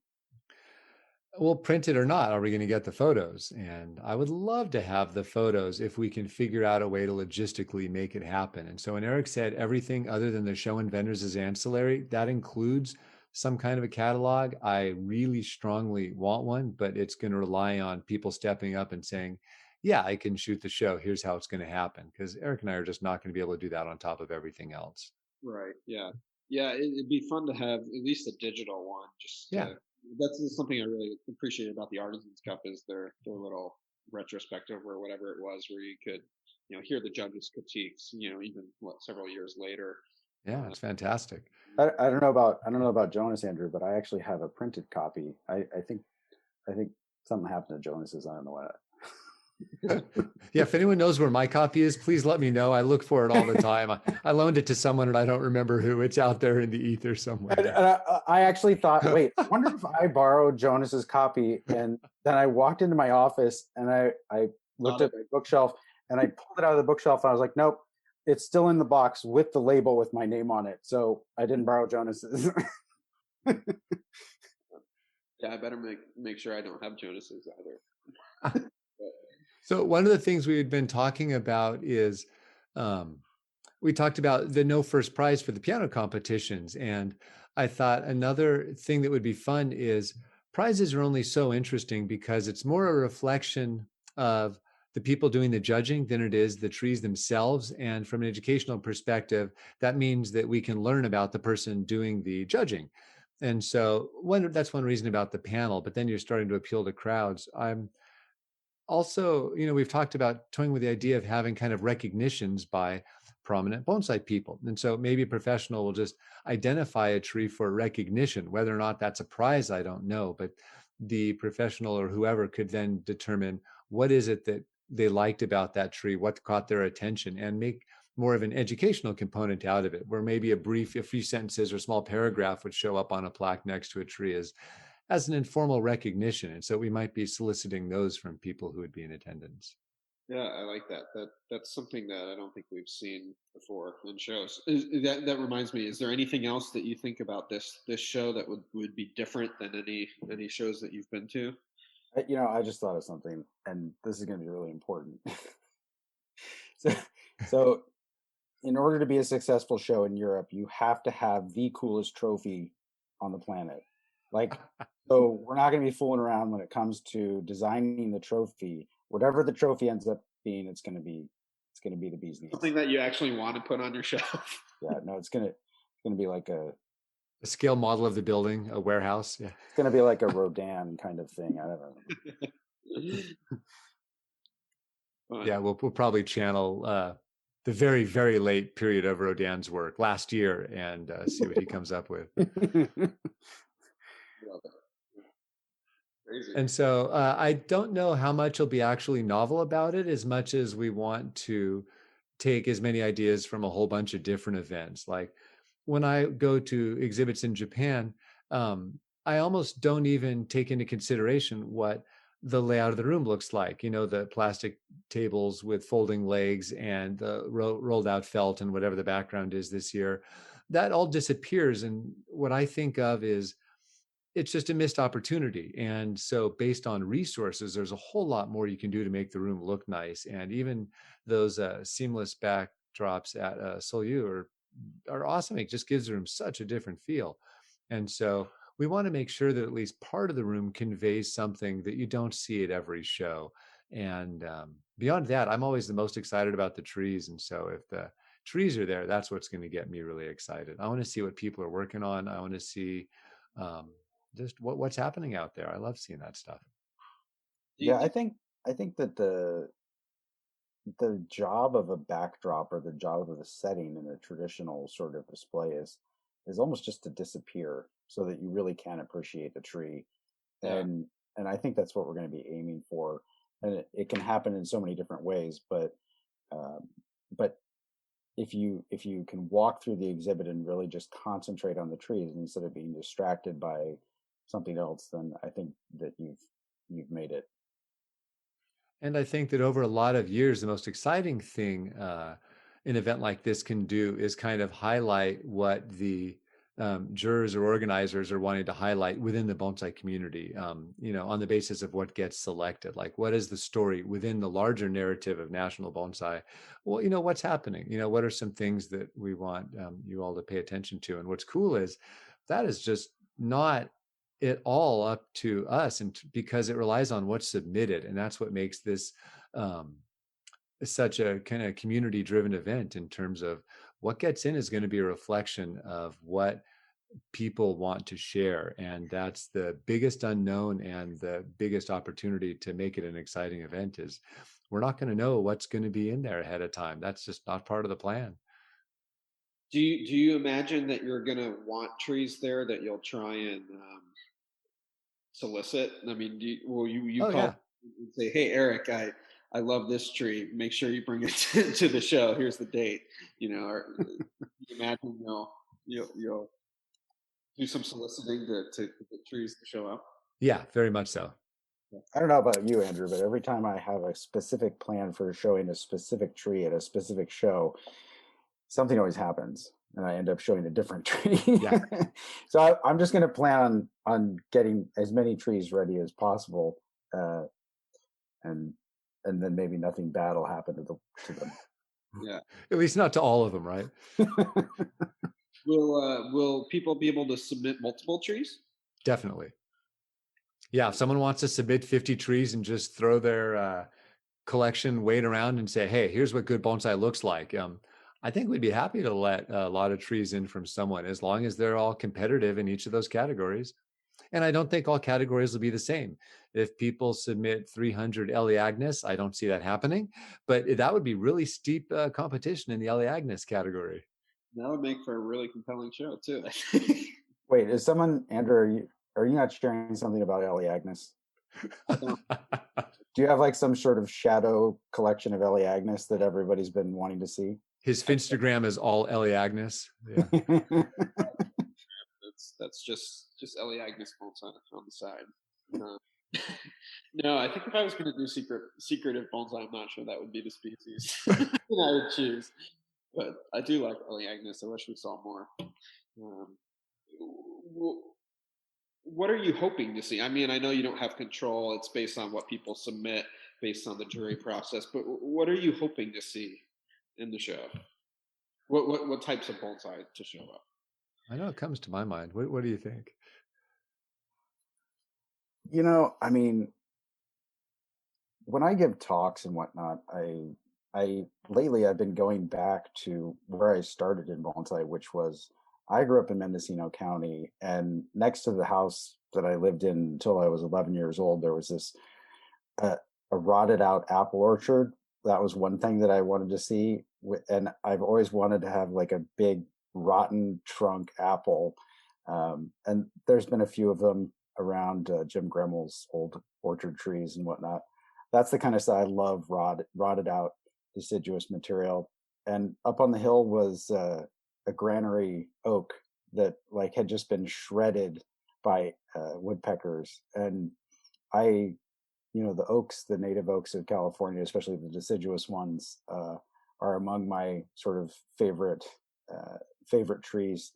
[SPEAKER 2] Well, printed or not, are we going to get the photos? And I would love to have the photos if we can figure out a way to logistically make it happen. And so when Eric said everything other than the show and vendors is ancillary, that includes some kind of a catalog. I really strongly want one, but it's going to rely on people stepping up and saying, yeah, I can shoot the show. Here's how it's going to happen. Because Eric and I are just not going to be able to do that on top of everything else.
[SPEAKER 3] Right. Yeah. Yeah. It'd be fun to have at least a digital one. That's something I really appreciate about the Artisans Cup, is their little retrospective or whatever it was, where you could, hear the judges' critiques, even several years later.
[SPEAKER 2] Yeah, it's fantastic.
[SPEAKER 4] I don't know about Jonas, Andrew, but I actually have a printed copy. I think something happened to Jonas's. I don't know what.
[SPEAKER 2] Yeah, if anyone knows where my copy is, please let me know. I look for it all the time. I loaned it to someone and I don't remember who. It's out there in the ether somewhere.
[SPEAKER 4] And I actually thought, wait, I wonder if I borrowed Jonas's copy. And then I walked into my office and I looked at my bookshelf, and I pulled it out of the bookshelf, and I was like, nope, it's still in the box with the label with my name on it. So I didn't borrow Jonas's.
[SPEAKER 3] Yeah, I better make sure I don't have Jonas's either.
[SPEAKER 2] So one of the things we've been talking about is we talked about the no first prize for the piano competitions. And I thought another thing that would be fun is prizes are only so interesting because it's more a reflection of the people doing the judging than it is the trees themselves. And from an educational perspective, that means that we can learn about the person doing the judging. And so that's one reason about the panel, but then you're starting to appeal to crowds. I'm also, we've talked about toying with the idea of having kind of recognitions by prominent bonsai people. And so maybe a professional will just identify a tree for recognition. Whether or not that's a prize, I don't know. But the professional or whoever could then determine what is it that they liked about that tree, what caught their attention, and make more of an educational component out of it, where maybe a few sentences or small paragraph would show up on a plaque next to a tree as an informal recognition. And so we might be soliciting those from people who would be in attendance.
[SPEAKER 3] Yeah, I like that. That's something that I don't think we've seen before in shows. That reminds me, is there anything else that you think about this show that would be different than any shows that you've been to?
[SPEAKER 4] I just thought of something, and this is going to be really important. so, so in order to be a successful show in Europe, you have to have the coolest trophy on the planet. Like, so we're not going to be fooling around when it comes to designing the trophy. Whatever the trophy ends up being, it's going to be the bee's knees.
[SPEAKER 3] Something that you actually want to put on your shelf.
[SPEAKER 4] Yeah, no, it's going to be like a
[SPEAKER 2] scale model of the building, a warehouse. Yeah,
[SPEAKER 4] it's going to be like a Rodin kind of thing. I don't know.
[SPEAKER 2] Yeah, we'll probably channel the very, very late period of Rodin's work last year and see what he comes up with.
[SPEAKER 3] Crazy.
[SPEAKER 2] And so I don't know how much will be actually novel about it, as much as we want to take as many ideas from a whole bunch of different events. Like when I go to exhibits in Japan, I almost don't even take into consideration what the layout of the room looks like. The plastic tables with folding legs and the rolled out felt and whatever the background is this year. That all disappears. And what I think of is it's just a missed opportunity. And so based on resources, there's a whole lot more you can do to make the room look nice. And even those seamless backdrops at Solyu are awesome. It just gives the room such a different feel. And so we want to make sure that at least part of the room conveys something that you don't see at every show. And beyond that, I'm always the most excited about the trees. And so if the trees are there, that's what's going to get me really excited. I want to see what people are working on. I want to see just what's happening out there. I love seeing that stuff.
[SPEAKER 4] Yeah, I think that the job of a backdrop or the job of a setting in a traditional sort of display is almost just to disappear so that you really can appreciate the tree.
[SPEAKER 3] Yeah.
[SPEAKER 4] And I think that's what we're going to be aiming for. And it can happen in so many different ways, but if you can walk through the exhibit and really just concentrate on the trees instead of being distracted by something else, then I think that you've made it.
[SPEAKER 2] And I think that over a lot of years, the most exciting thing an event like this can do is kind of highlight what the jurors or organizers are wanting to highlight within the bonsai community, on the basis of what gets selected. Like, what is the story within the larger narrative of national bonsai? Well, what's happening? What are some things that we want you all to pay attention to? And what's cool is that is just not it all up to us, and because it relies on what's submitted, and that's what makes this such a kind of community driven event. In terms of what gets in is going to be a reflection of what people want to share, and that's the biggest unknown and the biggest opportunity to make it an exciting event. Is we're not going to know what's going to be in there ahead of time. That's just not part of the plan.
[SPEAKER 3] Do you imagine that you're going to want trees there that you'll try and solicit? I mean, will you call and say, "Hey, Eric, I love this tree. Make sure you bring it to the show. Here's the date." Or you imagine you'll do some soliciting to get trees to show up?
[SPEAKER 2] Yeah, very much so.
[SPEAKER 4] I don't know about you, Andrew, but every time I have a specific plan for showing a specific tree at a specific show, something always happens, and I end up showing a different tree.
[SPEAKER 2] Yeah.
[SPEAKER 4] So I'm just going to plan on getting as many trees ready as possible, and then maybe nothing bad will happen to them.
[SPEAKER 3] Yeah.
[SPEAKER 2] At least not to all of them, right?
[SPEAKER 3] Will people be able to submit multiple trees?
[SPEAKER 2] Definitely. Yeah, if someone wants to submit 50 trees and just throw their collection weight around and say, "Hey, here's what good bonsai looks like," I think we'd be happy to let a lot of trees in from someone, as long as they're all competitive in each of those categories. And I don't think all categories will be the same. If people submit 300 Elaeagnus, I don't see that happening, but that would be really steep competition in the Elaeagnus category.
[SPEAKER 3] That would make for a really compelling show too.
[SPEAKER 4] Wait, is someone, Andrew, are you not sharing something about Elaeagnus? Do you have like some sort of shadow collection of Elaeagnus that everybody's been wanting to see?
[SPEAKER 2] His Finstagram is all Elaeagnus. Yeah.
[SPEAKER 3] That's just Elaeagnus bolts on the side. No, I think if I was going to do secretive bonsai, I'm not sure that would be the species that I would choose. But I do like early Agnes. I wish we saw more. Um, what are you hoping to see? I mean, I know you don't have control. It's based on what people submit, based on the jury process. But what are you hoping to see in the show? What types of bonsai to show up?
[SPEAKER 2] I know it comes to my mind. What do you think?
[SPEAKER 4] I mean, when I give talks and whatnot, I lately I've been going back to where I started in bonsai, which was I grew up in Mendocino County, and next to the house that I lived in until I was 11 years old, there was this uh, a rotted out apple orchard. That was one thing that I wanted to see, and I've always wanted to have like a big rotten trunk apple. And there's been a few of them around Jim Gremmel's old orchard trees and whatnot. That's the kind of stuff I love, rotted out deciduous material. And up on the hill was a granary oak that like had just been shredded by woodpeckers. And I the oaks, the native oaks of California, especially the deciduous ones, are among my sort of uh, favorite trees,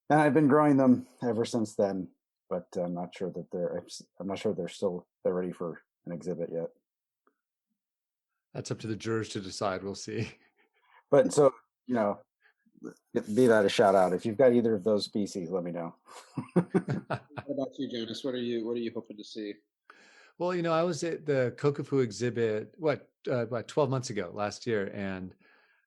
[SPEAKER 4] and I've been growing them ever since then. But I'm not sure they're ready for an exhibit yet.
[SPEAKER 2] That's up to the jurors to decide. We'll see.
[SPEAKER 4] But so be that a shout out. If you've got either of those species, let me know.
[SPEAKER 3] What about you, Jonas? What are you hoping to see?
[SPEAKER 2] Well, I was at the Kokofu exhibit, what, 12 months ago, last year, and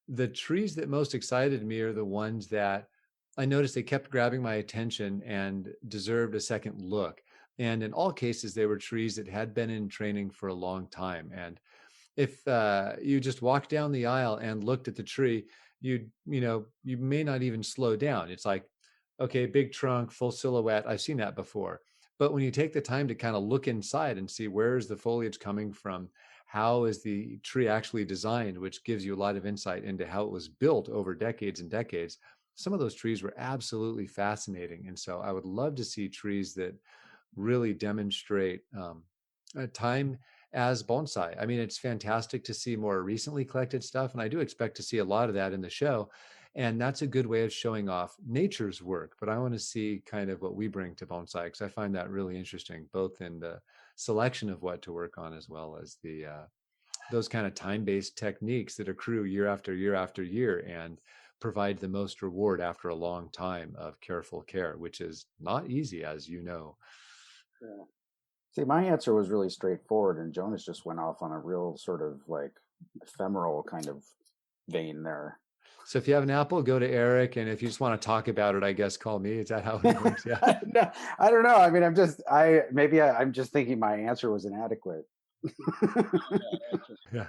[SPEAKER 2] the trees that most excited me are the ones that I noticed they kept grabbing my attention and deserved a second look. And in all cases, they were trees that had been in training for a long time. And if you just walked down the aisle and looked at the tree, you may not even slow down. It's like, okay, big trunk, full silhouette. I've seen that before. But when you take the time to kind of look inside and see where is the foliage coming from, how is the tree actually designed, which gives you a lot of insight into how it was built over decades and decades. Some of those trees were absolutely fascinating. And so I would love to see trees that really demonstrate time as bonsai. I mean, it's fantastic to see more recently collected stuff, and I do expect to see a lot of that in the show. And that's a good way of showing off nature's work. But I want to see kind of what we bring to bonsai because I find that really interesting, both in the selection of what to work on as well as the those kind of time-based techniques that accrue year after year after year and provide the most reward after a long time of careful care, which is not easy, as you know.
[SPEAKER 3] Yeah.
[SPEAKER 4] See, my answer was really straightforward, and Jonas just went off on a real sort of like ephemeral kind of vein there.
[SPEAKER 2] So if you have an apple, go to Eric, and if you just want to talk about it, I guess call me. Is that how it works? Yeah.
[SPEAKER 4] No, I don't know. I mean, I'm just thinking my answer was inadequate.
[SPEAKER 2] Yeah.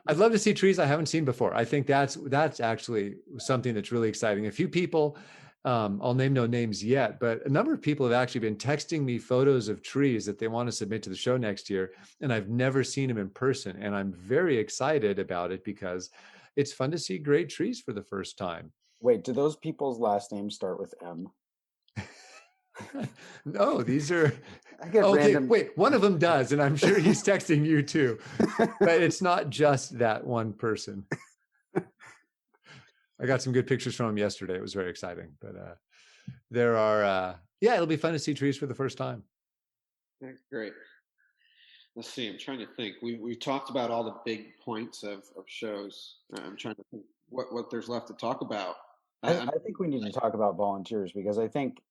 [SPEAKER 2] I'd love to see trees I haven't seen before. I think that's actually something that's really exciting. A few people, I'll name no names yet, but a number of people have actually been texting me photos of trees that they want to submit to the show next year, and I've never seen them in person. And I'm very excited about it because it's fun to see great trees for the first time.
[SPEAKER 4] Wait, do those people's last names start with M?
[SPEAKER 2] No, these are
[SPEAKER 4] I get
[SPEAKER 2] okay.
[SPEAKER 4] random.
[SPEAKER 2] Wait, one of them does, and I'm sure he's texting you too. But it's not just that one person. I got some good pictures from him yesterday. It was very exciting. But there are, yeah, it'll be fun to see trees for the first time.
[SPEAKER 3] That's great. Let's see. I'm trying to think. We talked about all the big points of shows. I'm trying to think what there's left to talk about.
[SPEAKER 4] I think we need to talk about volunteers because I think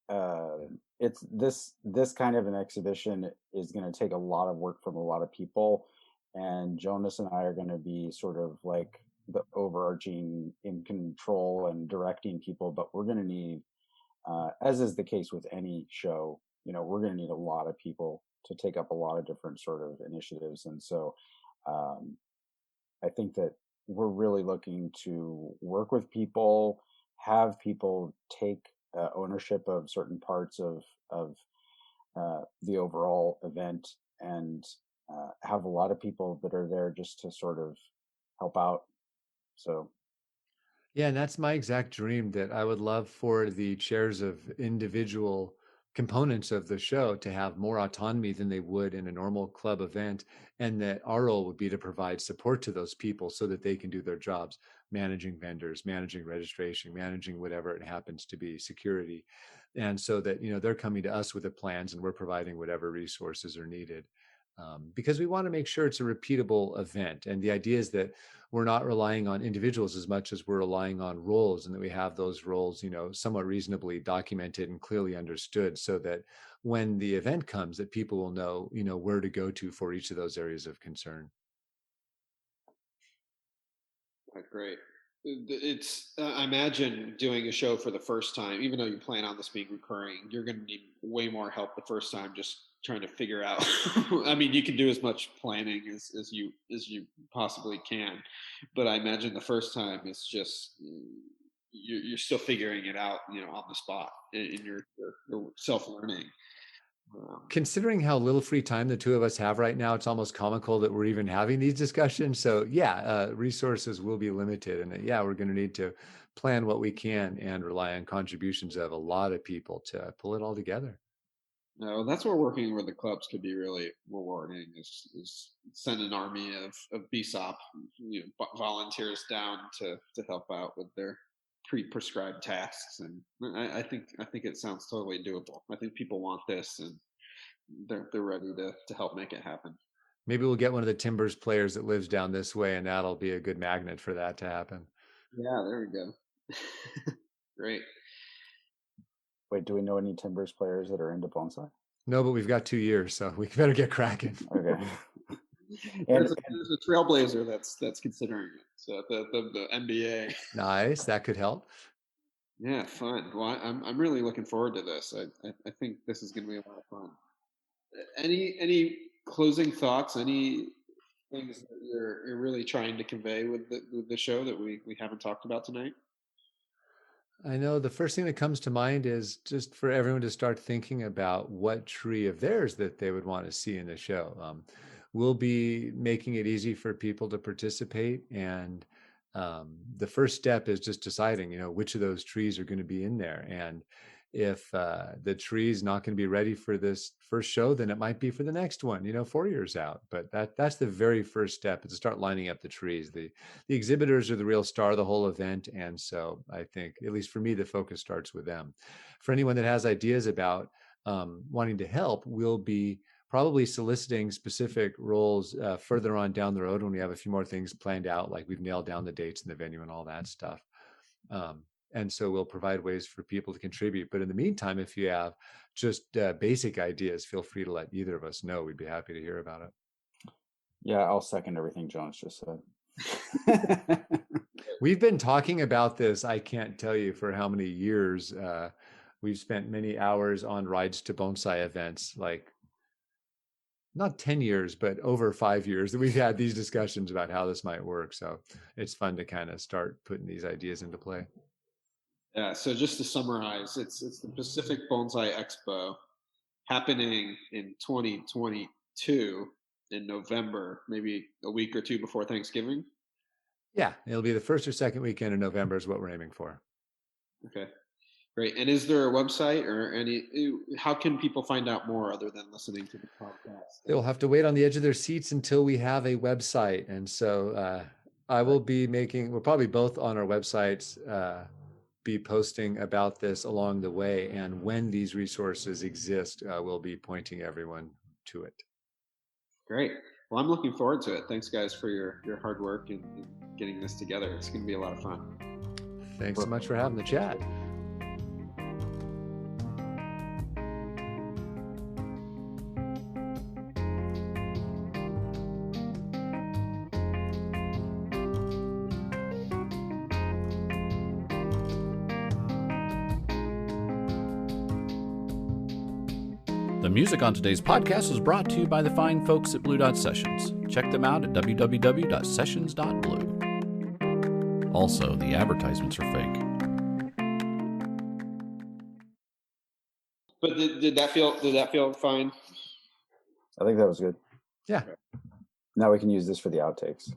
[SPEAKER 4] it's this kind of an exhibition is going to take a lot of work from a lot of people, and Jonas and I are going to be sort of like the overarching in control and directing people, but we're going to need, as is the case with any show, we're going to need a lot of people to take up a lot of different sort of initiatives, and so um, I think that we're really looking to work with people, have people take ownership of certain parts of the overall event, and have a lot of people that are there just to sort of help out. So,
[SPEAKER 2] Yeah, and that's my exact dream that I would love for the chairs of individual components of the show to have more autonomy than they would in a normal club event, and that our role would be to provide support to those people so that they can do their jobs, managing vendors, managing registration, managing whatever it happens to be, security. And so that, they're coming to us with the plans and we're providing whatever resources are needed. Because we want to make sure it's a repeatable event. And the idea is that we're not relying on individuals as much as we're relying on roles, and that we have those roles, somewhat reasonably documented and clearly understood, so that when the event comes, that people will know, where to go to for each of those areas of concern.
[SPEAKER 3] Great. It's I imagine doing a show for the first time, even though you plan on this being recurring, you're going to need way more help the first time, just trying to figure out. I mean, you can do as much planning as you possibly can, but I imagine the first time it's just you're still figuring it out, on the spot in your self learning.
[SPEAKER 2] Considering how little free time the two of us have right now, it's almost comical that we're even having these discussions. So yeah, resources will be limited, and we're going to need to plan what we can and rely on contributions of a lot of people to pull it all together.
[SPEAKER 3] No, that's where working with the clubs could be really rewarding. Is send an army of BSOP, volunteers down to help out with their pre-prescribed tasks, and I think it sounds totally doable. I think people want this, and they're ready to help make it happen.
[SPEAKER 2] Maybe we'll get one of the Timbers players that lives down this way, and that'll be a good magnet for that to happen.
[SPEAKER 3] Yeah, there we go. Great.
[SPEAKER 4] Wait, do we know any Timbers players that are into bonsai?
[SPEAKER 2] No, but we've got 2 years, so we better get cracking.
[SPEAKER 4] Okay.
[SPEAKER 3] There's a trailblazer that's considering it. So the NBA.
[SPEAKER 2] Nice, that could help.
[SPEAKER 3] Yeah, fun. Well, I'm really looking forward to this. I think this is going to be a lot of fun. Any closing thoughts? Any things that you're really trying to convey with the show that we haven't talked about tonight?
[SPEAKER 2] I know the first thing that comes to mind is just for everyone to start thinking about what tree of theirs that they would want to see in the show. We'll be making it easy for people to participate, and the first step is just deciding, which of those trees are going to be in there. And if the tree is not going to be ready for this first show, then it might be for the next one, 4 years out. But that's the very first step, is to start lining up the trees. The exhibitors are the real star of the whole event. And so I think, at least for me, the focus starts with them. For anyone that has ideas about wanting to help, we'll be probably soliciting specific roles further on down the road when we have a few more things planned out, like we've nailed down the dates and the venue and all that stuff. And so we'll provide ways for people to contribute. But in the meantime, if you have just basic ideas, feel free to let either of us know. We'd be happy to hear about it.
[SPEAKER 4] Yeah, I'll second everything Jonas just said.
[SPEAKER 2] We've been talking about this, I can't tell you for how many years. We've spent many hours on rides to bonsai events, like not 10 years, but over 5 years that we've had these discussions about how this might work. So it's fun to kind of start putting these ideas into play.
[SPEAKER 3] Yeah, so just to summarize, it's the Pacific Bonsai Expo happening in 2022 in November, maybe a week or two before Thanksgiving.
[SPEAKER 2] Yeah, it'll be the first or second weekend in November is what we're aiming for.
[SPEAKER 3] Okay, great. And is there a website or how can people find out more other than listening to the podcast?
[SPEAKER 2] They'll have to wait on the edge of their seats until we have a website. And so I will be we're probably both on our websites, be posting about this along the way. And when these resources exist, we'll be pointing everyone to it.
[SPEAKER 3] Great. Well, I'm looking forward to it. Thanks, guys, for your hard work and getting this together. It's going to be a lot of fun.
[SPEAKER 2] Thanks so much for having the chat.
[SPEAKER 1] The music on today's podcast was brought to you by the fine folks at Blue Dot Sessions. Check them out at www.sessions.blue. Also, the advertisements are fake.
[SPEAKER 3] But did that feel fine?
[SPEAKER 4] I think that was good.
[SPEAKER 2] Yeah.
[SPEAKER 4] Now we can use this for the outtakes.